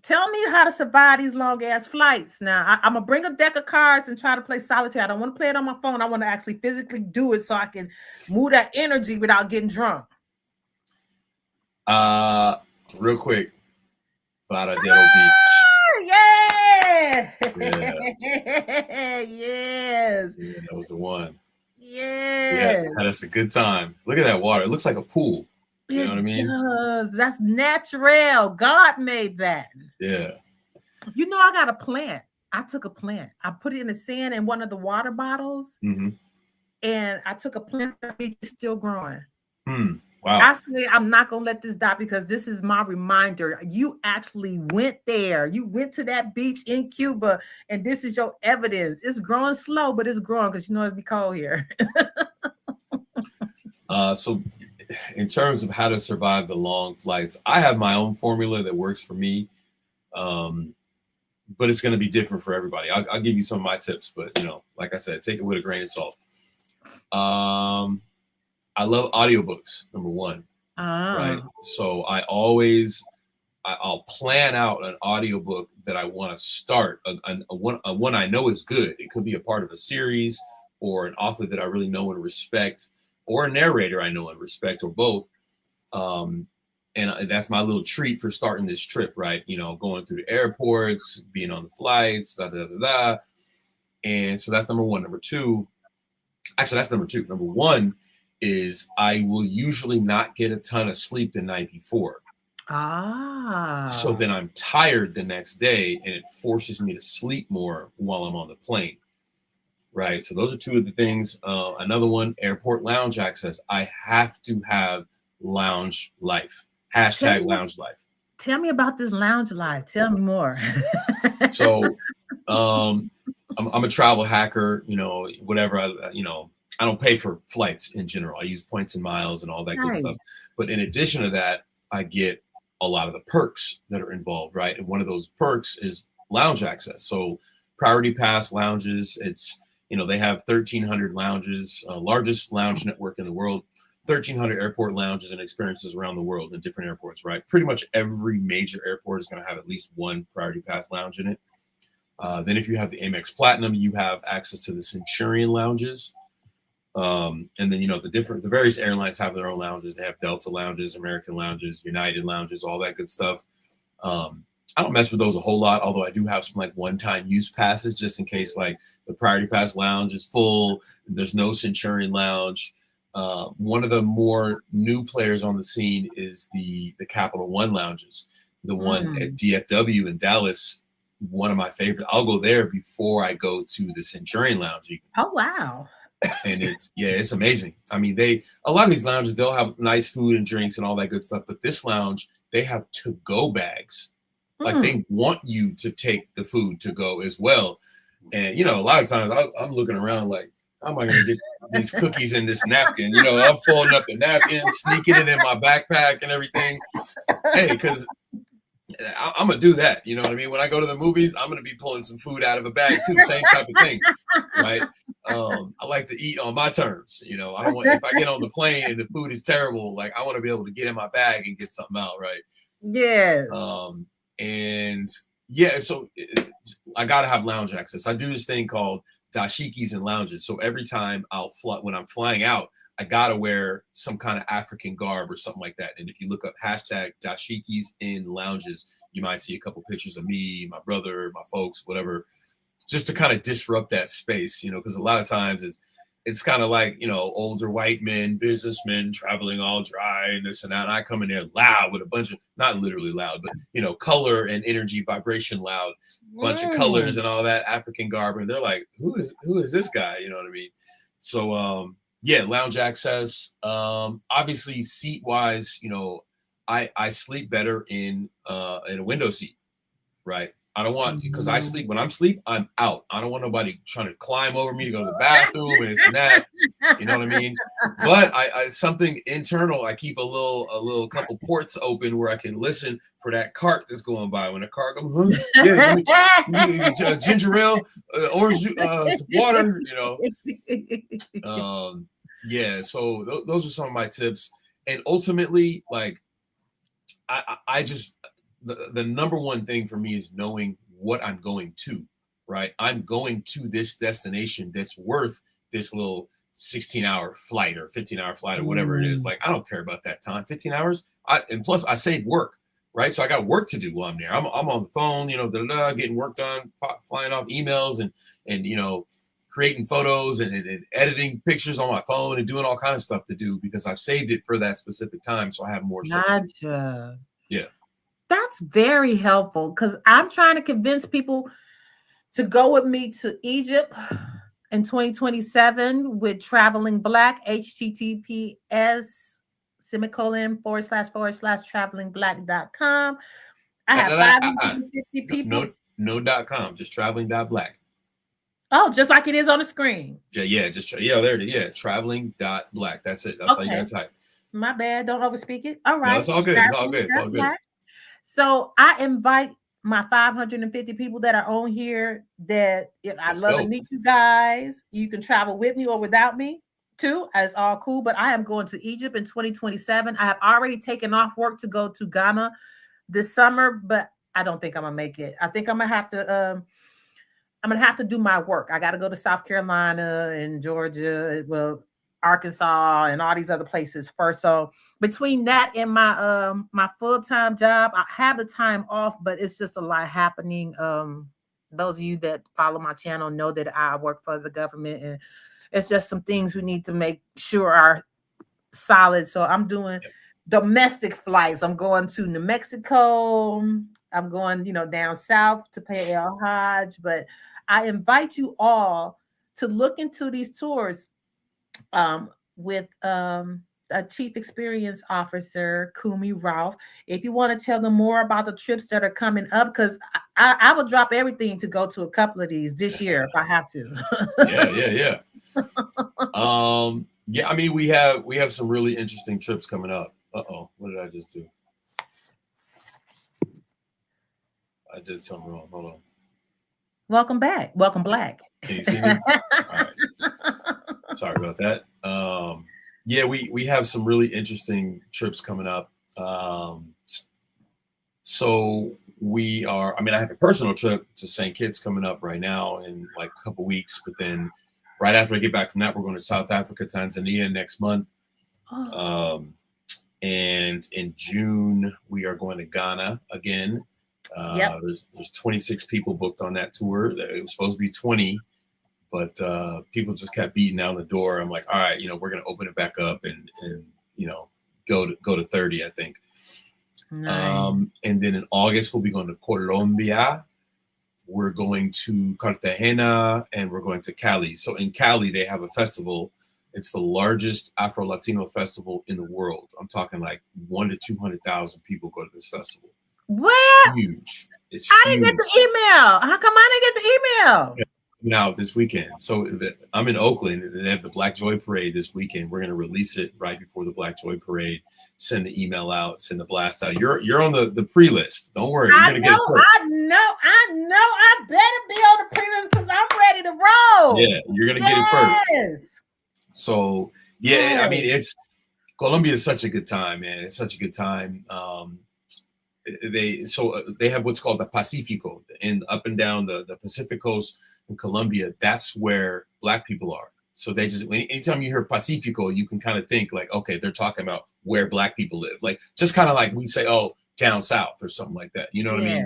Tell me how to survive these long ass flights. Now, I'm going to bring a deck of cards and try to play solitaire. I don't want to play it on my phone. I want to actually physically do it so I can move that energy without getting drunk. Real quick, Varadero Beach. Yeah. Yes. Yeah, that was the one. Yeah, that's a good time. Look at that water. It looks like a pool. You know what I mean? Does. That's natural. God made that. Yeah. I got a plant. I took a plant. I put it in the sand in one of the water bottles. Mm-hmm. And I took a plant. It's still growing. Wow. I say I'm not gonna let this die because this is my reminder. You actually went there. You went to that beach in Cuba, and this is your evidence. It's growing slow, but it's growing because you know it's be cold here. So in terms of how to survive the long flights, I have my own formula that works for me. But it's going to be different for everybody. I'll give you some of my tips, but you know, like I said, take it with a grain of salt. I love audiobooks, number one. Right. So I'll plan out an audiobook that I want to start, a one I know is good. It could be a part of a series or an author that I really know and respect, or a narrator I know and respect, or both. And that's my little treat for starting this trip, right? You know, going through the airports, being on the flights, And so that's number one. Number two, actually, that's number two. Number one is I will usually not get a ton of sleep the night before. So then I'm tired the next day, and it forces me to sleep more while I'm on the plane. Right. So those are two of the things. Another one, airport lounge access. I have to have lounge life. Hashtag lounge life. Tell me about this lounge life. Tell me more. So I'm a travel hacker, you know, whatever. I don't pay for flights in general. I use points and miles and all that good stuff. But in addition to that, I get a lot of the perks that are involved, right? And one of those perks is lounge access. So priority pass lounges, it's, you know, they have 1,300 lounges, largest lounge network in the world. 1,300 airport lounges and experiences around the world in different airports, right? Pretty much every major airport is going to have at least one priority pass lounge in it. Then if you have the Amex Platinum, you have access to the Centurion lounges. And then, you know, the various airlines have their own lounges. They have Delta lounges, American lounges, United lounges, all that good stuff. I don't mess with those a whole lot, although I do have some like one-time use passes just in case like the priority pass lounge is full. There's no Centurion lounge. One of the more new players on the scene is the Capital One lounges. The one at DFW in Dallas, one of my favorite. I'll go there before I go to the Centurion lounge. Oh, wow. And it's amazing. I mean, a lot of these lounges, they'll have nice food and drinks and all that good stuff. But this lounge, they have to-go bags. Like they want you to take the food to go as well. And, you know, a lot of times I'm looking around like, how am I going to get these cookies in this napkin? You know, I'm folding up the napkin, sneaking it in my backpack and everything. Hey, because I'm going to do that. You know what I mean? When I go to the movies, I'm going to be pulling some food out of a bag too. Same type of thing, right? I like to eat on my terms. You know, I don't want, if I get on the plane and the food is terrible, like I want to be able to get in my bag and get something out, right? Yes. And yeah, so I got to have lounge access. I do this thing called dashikis and lounges. So every time when I'm flying out, I got to wear some kind of African garb or something like that. And if you look up hashtag dashikis in lounges, you might see a couple pictures of me, my brother, my folks, whatever, just to kind of disrupt that space, you know, because a lot of times it's kind of like, you know, older white men, businessmen traveling all dry and this and that. And I come in there loud with a bunch of, not literally loud, but, you know, color and energy, vibration loud, bunch of colors and all that African garb. And they're like, who is this guy? You know what I mean? So, yeah, lounge access. Obviously, seat wise, you know, I sleep better in a window seat, right? I don't want, because when I'm asleep, I'm out. I don't want nobody trying to climb over me to go to the bathroom and this and that. You know what I mean? But I something internal. I keep a little couple ports open where I can listen for that cart that's going by. When a cart comes, ginger ale, orange juice, some water. You know. Yeah. So those are some of my tips. And ultimately, like, I just. The number one thing for me is knowing what I'm going to, right? I'm going to this destination that's worth this little 16-hour flight or 15-hour flight or whatever it is. Like, I don't care about that time, 15 hours. And plus I save work, right? So I got work to do while I'm there. I'm on the phone, you know, getting work done, flying off emails and you know, creating photos and editing pictures on my phone and doing all kinds of stuff to do because I've saved it for that specific time. So I have more stuff. Gotcha. Yeah. That's very helpful because I'm trying to convince people to go with me to Egypt in 2027 with Traveling Black, https //travelingblack.com. I have 550 people. No .com, just traveling.black. Oh, just like it is on the screen. There it is. Yeah, traveling.black. That's it. That's how you gotta type. My bad. Don't overspeak it. All right. No, it's all good. It's all good. It's all good. So I invite my 550 people that are on here that I'd love to meet you guys. You can travel with me or without me too. It's all cool. But I am going to Egypt in 2027. I have already taken off work to go to Ghana this summer, but I don't think I'm gonna make it. I think I'm gonna have to do my work. I got to go to South Carolina and Georgia, Arkansas, and all these other places first. So between that and my my full-time job, I have the time off, but it's just a lot happening. Those of you that follow my channel know that I work for the government, and it's just some things we need to make sure are solid. So I'm doing domestic flights. I'm going to New Mexico. I'm going, down south to pay El Hajj, but I invite you all to look into these tours with a Chief Experience Officer, Kumi Rauf. If you want to tell them more about the trips that are coming up, because I will drop everything to go to a couple of these this year if I have to. Yeah. Yeah, I mean, we have some really interesting trips coming up. Uh-oh, what did I just do? I did something wrong. Hold on. Welcome back. Welcome, Black. Can you see me? All right. Sorry about that. Yeah, we have some really interesting trips coming up. So we are, I have a personal trip to St. Kitts coming up right now in like a couple weeks, but then right after I get back from that, we're going to South Africa, Tanzania next month. And in June, we are going to Ghana again. There's 26 people booked on that tour. It was supposed to be 20, but people just kept beating down the door. I'm like, all right, we're going to open it back up and go to 30, I think. Nice. And then in August, we'll be going to Colombia. We're going to Cartagena, and we're going to Cali. So in Cali, they have a festival. It's the largest Afro-Latino festival in the world. I'm talking like 100,000 to 200,000 people go to this festival. What? It's huge. I didn't get the email. How come I didn't get the email? Now this weekend. So I'm in Oakland, and they have the Black Joy Parade this weekend. We're going to release it right before the Black Joy Parade. Send the email out. Send the blast out. You're on the pre-list. Don't worry. You're going to get it first. I know. I better be on the pre-list because I'm ready to roll. Yeah, you're going to get it first. So yeah, Colombia is such a good time, man. It's such a good time. They have what's called the Pacifico, and up and down the Pacific coast in Colombia. That's where Black people are. So they just, anytime you hear Pacifico, you can kind of think like, okay, they're talking about where Black people live. Like just kind of like we say, oh, down south or something like that. You know what I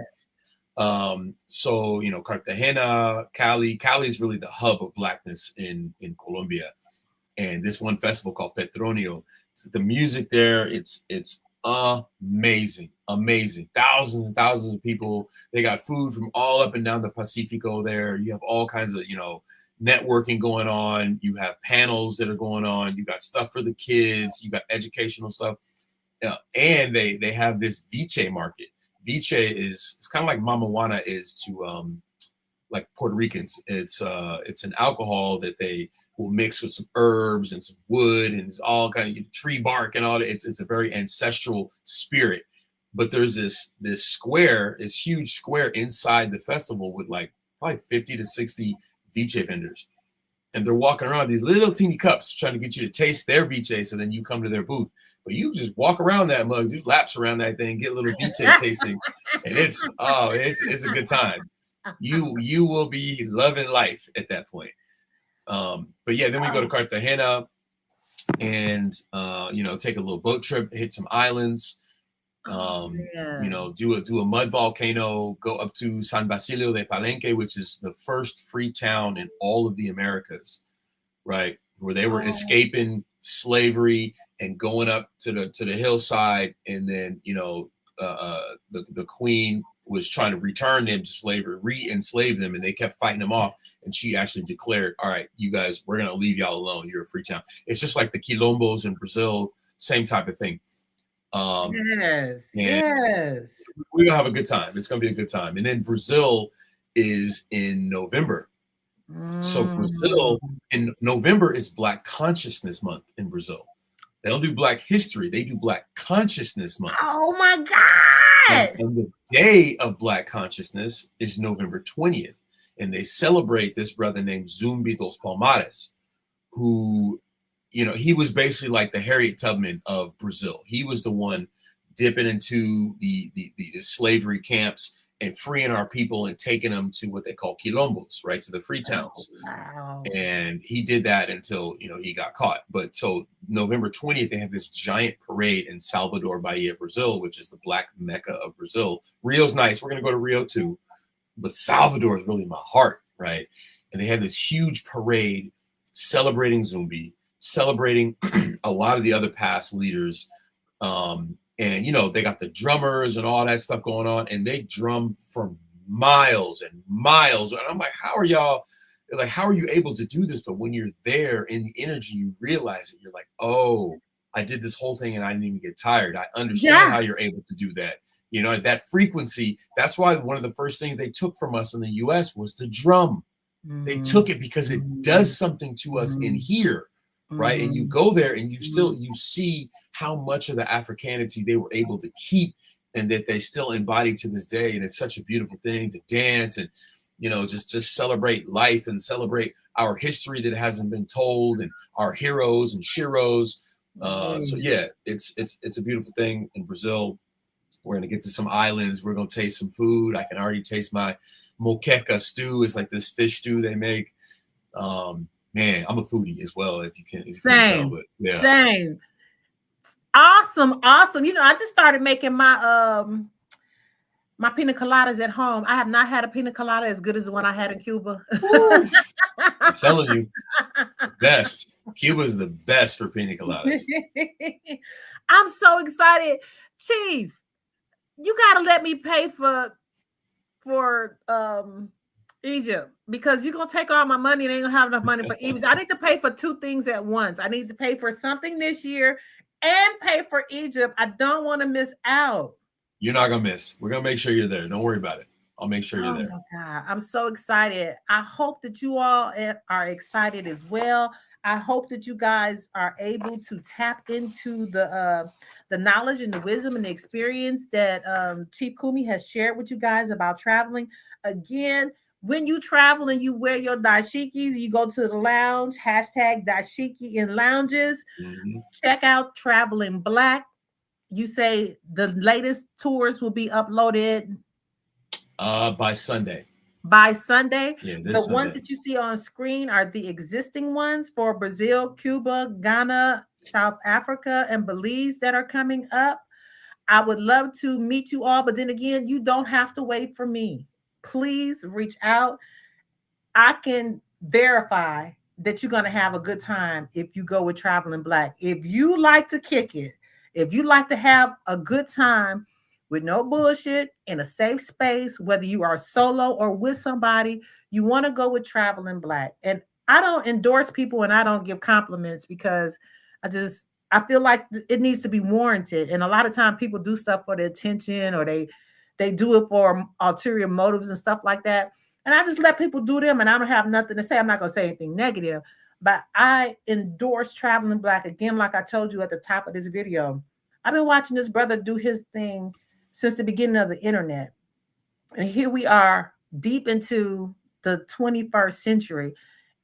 mean? So Cartagena, Cali is really the hub of Blackness in Colombia. And this one festival called Petronio, the music there, it's amazing. Thousands and thousands of people. They got food from all up and down the Pacifico there. You have all kinds of, networking going on. You have panels that are going on. You got stuff for the kids. You got educational stuff. And they have this Viche market. Viche it's kind of like Mama Juana is to like Puerto Ricans. It's an alcohol that they will mix with some herbs and some wood and it's all kind of tree bark and all that. It's a very ancestral spirit. But there's this huge square inside the festival with like probably 50 to 60 Viche vendors. And they're walking around these little teeny cups trying to get you to taste their Viche, so then you come to their booth. But you just walk around that mug, do laps around that thing, get a little Viche tasting, and it's a good time. You will be loving life at that point. But yeah, then we go to Cartagena and take a little boat trip, hit some islands, do a mud volcano, go up to San Basilio de Palenque, which is the first free town in all of the Americas, right? Where they were escaping slavery and going up to the hillside, and then the queen was trying to return them to slavery, re-enslave them, and they kept fighting them off. And she actually declared, all right, you guys, we're going to leave y'all alone. You're a free town. It's just like the Quilombos in Brazil, same type of thing. Yes, and yes. we're gonna have a good time. It's gonna be a good time. And then Brazil is in November. So Brazil in November is Black Consciousness Month in Brazil. They don't do Black History, they do Black Consciousness Month. Oh my God. And the day of Black Consciousness is November 20th. And they celebrate this brother named Zumbi dos Palmares, who, you know, he was basically like the Harriet Tubman of Brazil. He was the one dipping into the slavery camps and freeing our people and taking them to what they call quilombos, right, to the free towns. Oh, wow. And he did that until, you know, he got caught. But so November 20th, they have this giant parade in Salvador Bahia, Brazil, which is the Black Mecca of Brazil. Rio's nice. We're going to go to Rio too. But Salvador is really my heart, right? And they have this huge parade celebrating Zumbi, celebrating a lot of the other past leaders. And, you know, they got the drummers and all that stuff going on, and they drum for miles and miles. And I'm like, how are y'all, like, how are you able to do this? But when you're there in the energy, you realize it. You're like, oh, I did this whole thing and I didn't even get tired. I understand how you're able to do that. You know, that frequency. That's why one of the first things they took from us in the US was the drum. They took it because it does something to us in here. Right. And you go there and you see how much of the Africanity they were able to keep and that they still embody to this day. And it's such a beautiful thing to dance and, you know, just celebrate life and celebrate our history that hasn't been told and our heroes and sheroes. So, yeah, it's a beautiful thing in Brazil. We're going to get to some islands. We're going to taste some food. I can already taste my moqueca stew. It's like this fish stew they make. Man, I'm a foodie as well, if you can tell, but yeah. Same. Awesome. You know, I just started making my my pina coladas at home. I have not had a pina colada as good as the one I had in Cuba. I'm telling you, best. Cuba's the best for pina coladas. I'm so excited. Chief, you gotta let me pay for Egypt, because you're gonna take all my money and ain't gonna have enough money for Egypt. I need to pay for two things at once. I need to pay for something this year and pay for Egypt. I don't want to miss out. You're not gonna miss. We're gonna make sure you're there. Don't worry about it. I'll make sure you're there. Oh my God, I'm so excited. I hope that you all are excited as well. I hope that you guys are able to tap into the knowledge and the wisdom and the experience that Chief Kumi has shared with you guys about traveling. Again, when you travel and you wear your dashikis, you go to the lounge, hashtag dashiki in lounges. Check out Traveling Black. You say the latest tours will be uploaded by Sunday. By Sunday. Yeah, the Sunday. Ones that you see on screen are the existing ones for Brazil, Cuba, Ghana, South Africa, and Belize that are coming up. I would love to meet you all, but then again, you don't have to wait for me. Please reach out. I can verify that you're going to have a good time if you go with Traveling Black. If you like to kick it, if you like to have a good time with no bullshit in a safe space, whether you are solo or with somebody, you want to go with Traveling Black. And I don't endorse people and I don't give compliments because I feel like it needs to be warranted. And a lot of times people do stuff for the attention or they do it for ulterior motives and stuff like that. And I just let people do them and I don't have nothing to say. I'm not going to say anything negative, but I endorse Traveling Black. Again, like I told you at the top of this video, I've been watching this brother do his thing since the beginning of the internet. And here we are deep into the 21st century.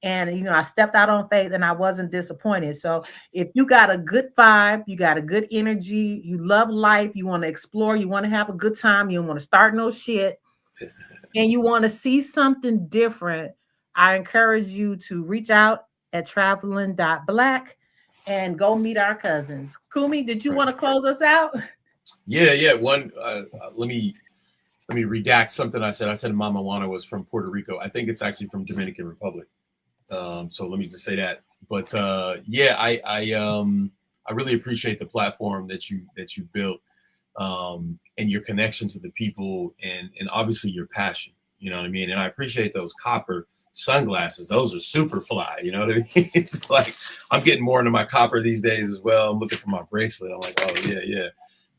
And, you know, I stepped out on faith and I wasn't disappointed. So if you got a good vibe, you got a good energy, you love life, you want to explore, you want to have a good time, you don't want to start no shit, and you want to see something different, I encourage you to reach out at traveling.black and go meet our cousins. Kumi, did you want to close us out? Yeah. One, let me redact something I said. I said Mama Juana was from Puerto Rico. I think it's actually from Dominican Republic. So let me just say that. But yeah, I really appreciate the platform that you built, and your connection to the people, and obviously your passion. You know what I mean? And I appreciate those copper sunglasses. Those are super fly. You know what I mean? Like, I'm getting more into my copper these days as well. I'm looking for my bracelet. I'm like, oh yeah.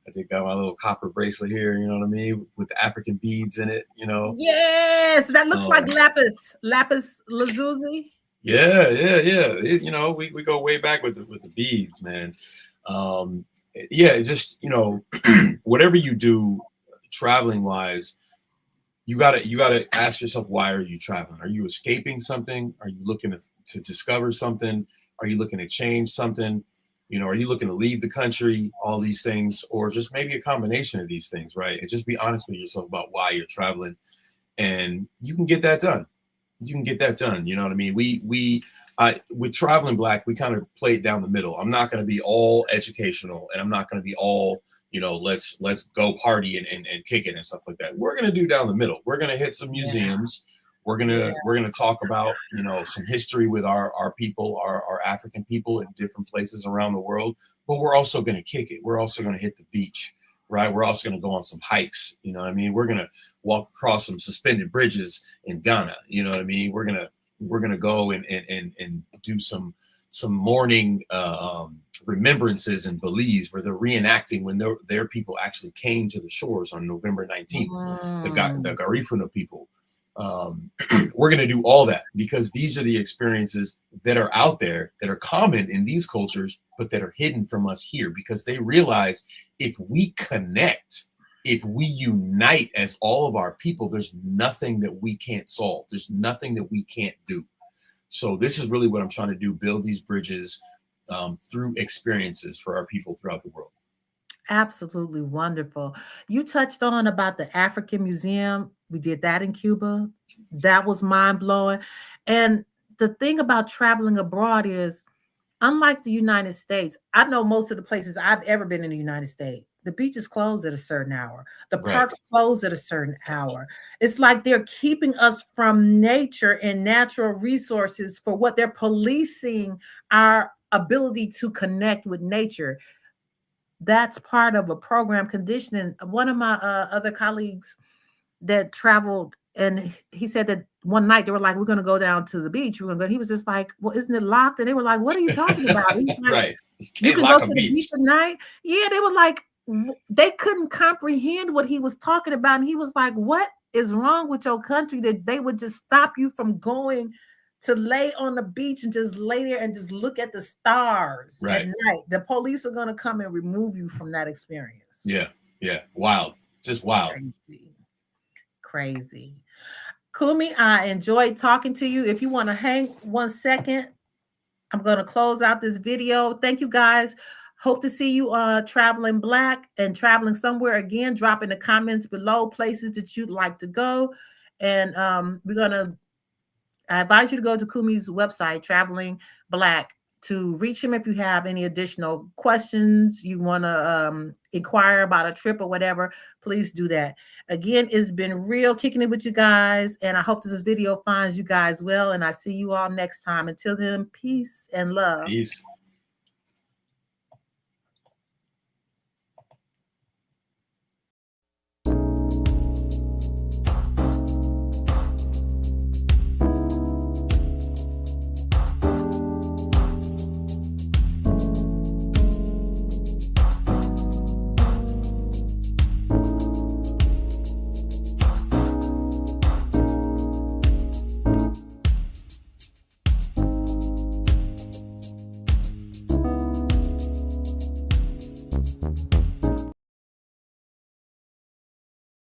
I think got my little copper bracelet here. You know what I mean? With the African beads in it. You know? Yes, that looks like lapis lazuli. Yeah. It, you know, we go way back with the beads, man. Yeah, just, you know, whatever you do traveling wise, you gotta ask yourself, why are you traveling? Are you escaping something? Are you looking to discover something? Are you looking to change something? You know, are you looking to leave the country? All these things, or just maybe a combination of these things, right? And just be honest with yourself about why you're traveling, and you can get that done. You can get that done. You know what I mean? With Traveling Black, we kind of played down the middle. I'm not going to be all educational, and I'm not going to be all, you know, let's go party and kick it and stuff like that. We're going to do down the middle. We're going to hit some museums. We're gonna talk about, you know, some history with our people, our African people in different places around the world. But we're also going to kick it. We're also going to hit the beach, right? We're also going to go on some hikes. You know what I mean? We're going to walk across some suspended bridges in Ghana. You know what I mean? We're gonna go and do some mourning remembrances in Belize, where they're reenacting when their people actually came to the shores on November 19th. The Garifuna people. We're going to do all that because these are the experiences that are out there that are common in these cultures, but that are hidden from us here, because they realize if we connect, if we unite as all of our people, there's nothing that we can't solve. There's nothing that we can't do. So this is really what I'm trying to do, build these bridges through experiences for our people throughout the world. Absolutely wonderful. You touched on about the African Museum. We did that in Cuba. That was mind-blowing. And the thing about traveling abroad is, unlike the United States, I know most of the places I've ever been in the United States, the beaches close at a certain hour. The parks close at a certain hour. It's like they're keeping us from nature and natural resources for what they're policing our ability to connect with nature. That's part of a program conditioning. One of my other colleagues that traveled, and he said that one night they were like, we're going to go down to the beach. We're going to go. He was just like, well, isn't it locked? And they were like, what are you talking about? Like, right. You can go to the beach at night. Yeah, they were like, they couldn't comprehend what he was talking about. And he was like, what is wrong with your country that they would just stop you from going to lay on the beach and just lay there and just look at the stars at night? The police are going to come and remove you from that experience. Yeah. Wild. Just wild. Crazy. Kumi, I enjoyed talking to you. If you want to hang 1 second, I'm going to close out this video. Thank you, guys. Hope to see you Traveling Black and traveling somewhere again. Drop in the comments below places that you'd like to go. And I advise you to go to Kumi's website, Traveling Black, to reach him if you have any additional questions, you want to inquire about a trip or whatever. Please do that. Again, it's been real kicking it with you guys, and I hope that this video finds you guys well, and I see you all next time. Until then, peace and love. Peace.